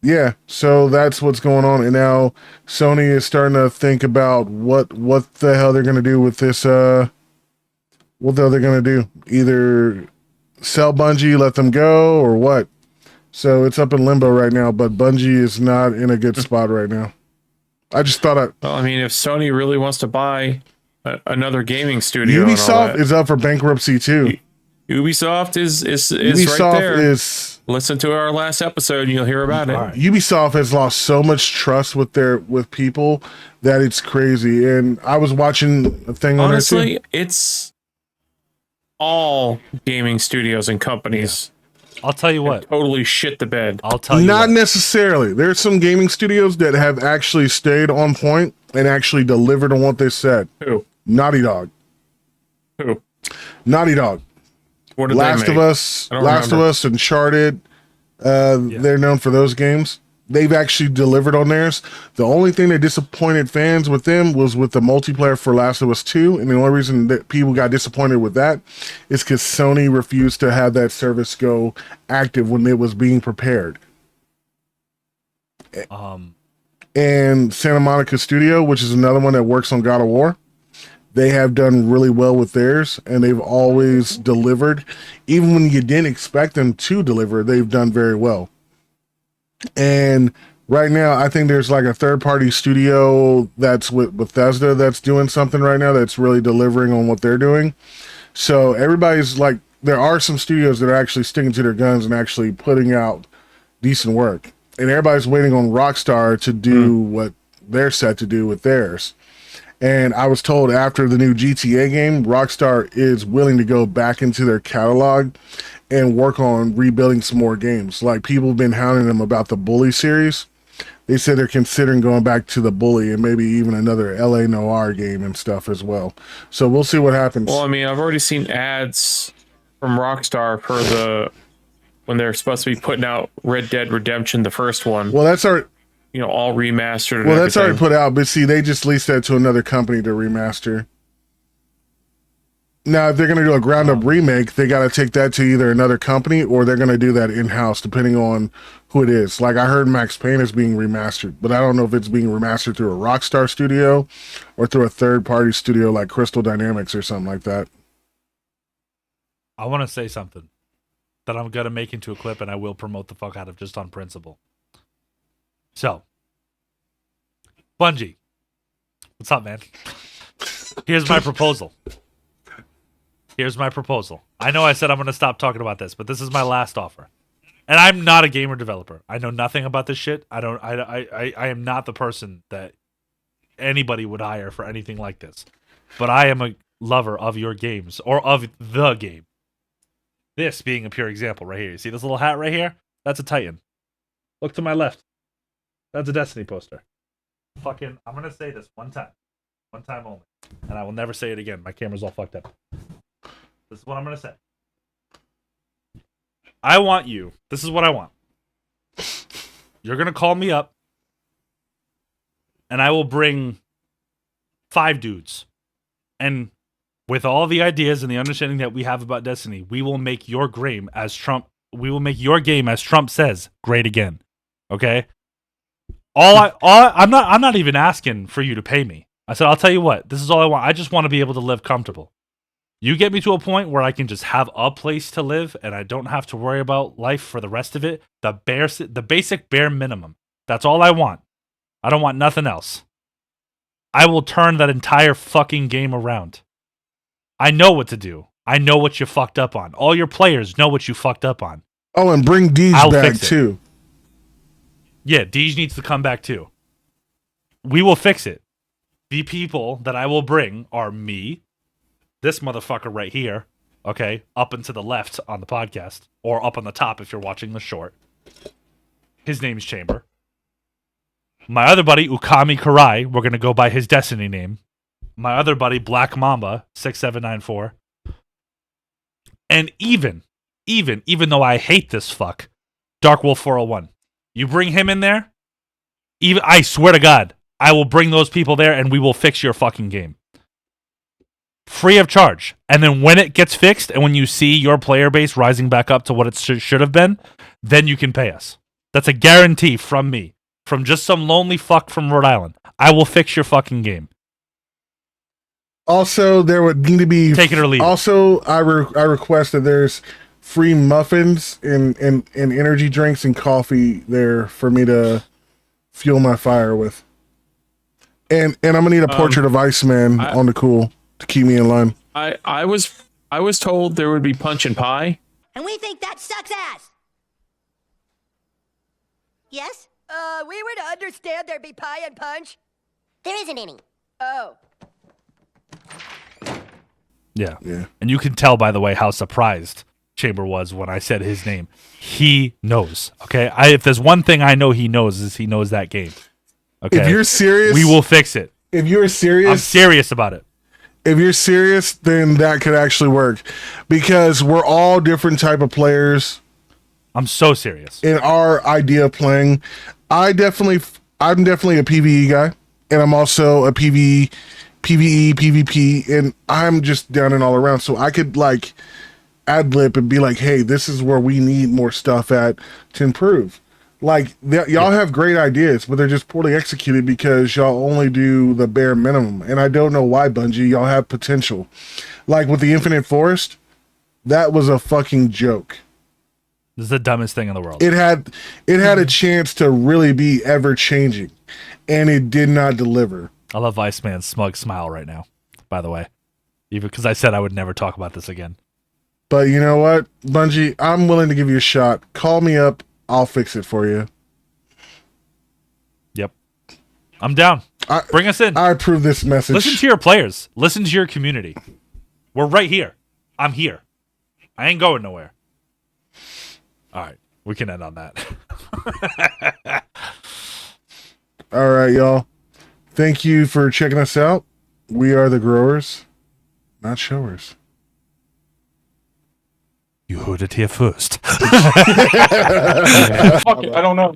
yeah, so that's what's going on. And now Sony is starting to think about what the hell they're gonna do with this. What the hell they're gonna do? Either sell Bungie, let them go, or what? So it's up in limbo right now, but Bungie is not in a good spot right now. I just thought Well, I mean, if Sony really wants to buy another gaming studio, and all Ubisoft that, is up for bankruptcy too. Ubisoft is Ubisoft right there. is Listen to our last episode, and you'll hear about it. Ubisoft has lost so much trust with people that it's crazy. And I was watching a thing on Honestly, it's all gaming studios and companies. I'll tell you what. Totally shit the bed. I'll tell you Not what. necessarily. There's some gaming studios that have actually stayed on point and actually delivered on what they said. Who? Naughty Dog. Who? Naughty Dog. What did Last they of make? Us, I don't Last of remember. Us, Uncharted. They're known for those games. They've actually delivered on theirs. The only thing that disappointed fans with them was with the multiplayer for Last of Us 2. And the only reason that people got disappointed with that is because Sony refused to have that service go active when it was being prepared. And Santa Monica Studio, which is another one that works on God of War, they have done really well with theirs, and they've always delivered. Even when you didn't expect them to deliver, they've done very well. And right now, I think there's like a third-party studio that's with Bethesda that's doing something right now that's really delivering on what they're doing. So everybody's like, there are some studios that are actually sticking to their guns and actually putting out decent work. And everybody's waiting on Rockstar to do what they're set to do with theirs. And I was told after the new GTA game, Rockstar is willing to go back into their catalog and work on rebuilding some more games. Like, people have been hounding them about the Bully series. They said they're considering going back to the Bully and maybe even another LA Noire game and stuff as well. So we'll see what happens. Well, I mean, I've already seen ads from Rockstar for when they're supposed to be putting out Red Dead Redemption, the first one. Well, that's our... all remastered. And Well, that's already everything. put out, but see, they just leased that to another company to remaster. Now, if they're going to do a ground-up remake, they got to take that to either another company or they're going to do that in-house, depending on who it is. Like, I heard Max Payne is being remastered, but I don't know if it's being remastered through a Rockstar studio or through a third-party studio like Crystal Dynamics or something like that. I want to say something that I'm going to make into a clip, and I will promote the fuck out of just on principle. So, Bungie, what's up, man? Here's my proposal. I know I said I'm going to stop talking about this, but this is my last offer. And I'm not a gamer developer. I know nothing about this shit. I am not the person that anybody would hire for anything like this. But I am a lover of your games, or of the game. This being a pure example right here. You see this little hat right here? That's a Titan. Look to my left. That's a Destiny poster. Fucking, I'm going to say this one time. One time only. And I will never say it again. My camera's all fucked up. This is what I'm going to say. I want you. This is what I want. You're going to call me up. And I will bring 5 dudes. And with all the ideas and the understanding that we have about Destiny, we will make your game as Trump says, great again. Okay? I'm not even asking for you to pay me. I said, I'll tell you what, this is all I want. I just want to be able to live comfortable. You get me to a point where I can just have a place to live and I don't have to worry about life for the rest of it. The basic bare minimum. That's all I want. I don't want nothing else. I will turn that entire fucking game around. I know what to do. I know what you fucked up on. All your players know what you fucked up on. Oh, and bring Deej I'll back fix it. too. Yeah, Deej needs to come back too. We will fix it. The people that I will bring are me, this motherfucker right here, okay, up and to the left on the podcast, or up on the top if you're watching the short. His name's Chamber. My other buddy, Ukami Karai, we're going to go by his Destiny name. My other buddy, Black Mamba, 6794. And even though I hate this fuck, Dark Wolf 401. You bring him in there, I swear to God, I will bring those people there and we will fix your fucking game. Free of charge. And then when it gets fixed and when you see your player base rising back up to what it should have been, then you can pay us. That's a guarantee from me. From just some lonely fuck from Rhode Island. I will fix your fucking game. Also, there would need to be... Take it or leave it. Also, I request that there's free muffins and energy drinks and coffee there for me to fuel my fire with. And I'm gonna need a portrait of Iceman on the cool to keep me in line. I was told there would be punch and pie. And we think that sucks ass. Yes? We were to understand there'd be pie and punch. There isn't any. Oh. Yeah. Yeah. And you can tell, by the way, how surprised Chamber was when I said his name. He knows. Okay. If there's one thing I know he knows is he knows that game. Okay. If you're serious, we will fix it. If you're serious, I'm serious about it. If you're serious, then that could actually work, because we're all different type of players. I'm so serious. In our idea of playing, I'm definitely a PvE guy, and I'm also a PvE, PvP, and I'm just down and all around. So I could like ad lib and be like, "Hey, this is where we need more stuff at to improve." Like y'all have great ideas, but they're just poorly executed because y'all only do the bare minimum. And I don't know why, Bungie. Y'all have potential. Like with the Infinite Forest, that was a fucking joke. This is the dumbest thing in the world. It had a chance to really be ever changing, and it did not deliver. I love Iceman's smug smile right now, by the way. Even because I said I would never talk about this again. But you know what, Bungie? I'm willing to give you a shot. Call me up. I'll fix it for you. Yep. I'm down. Bring us in. I approve this message. Listen to your players. Listen to your community. We're right here. I'm here. I ain't going nowhere. All right. We can end on that. All right, y'all. Thank you for checking us out. We are the growers, not showers. You heard it here first. Fuck it, I don't know.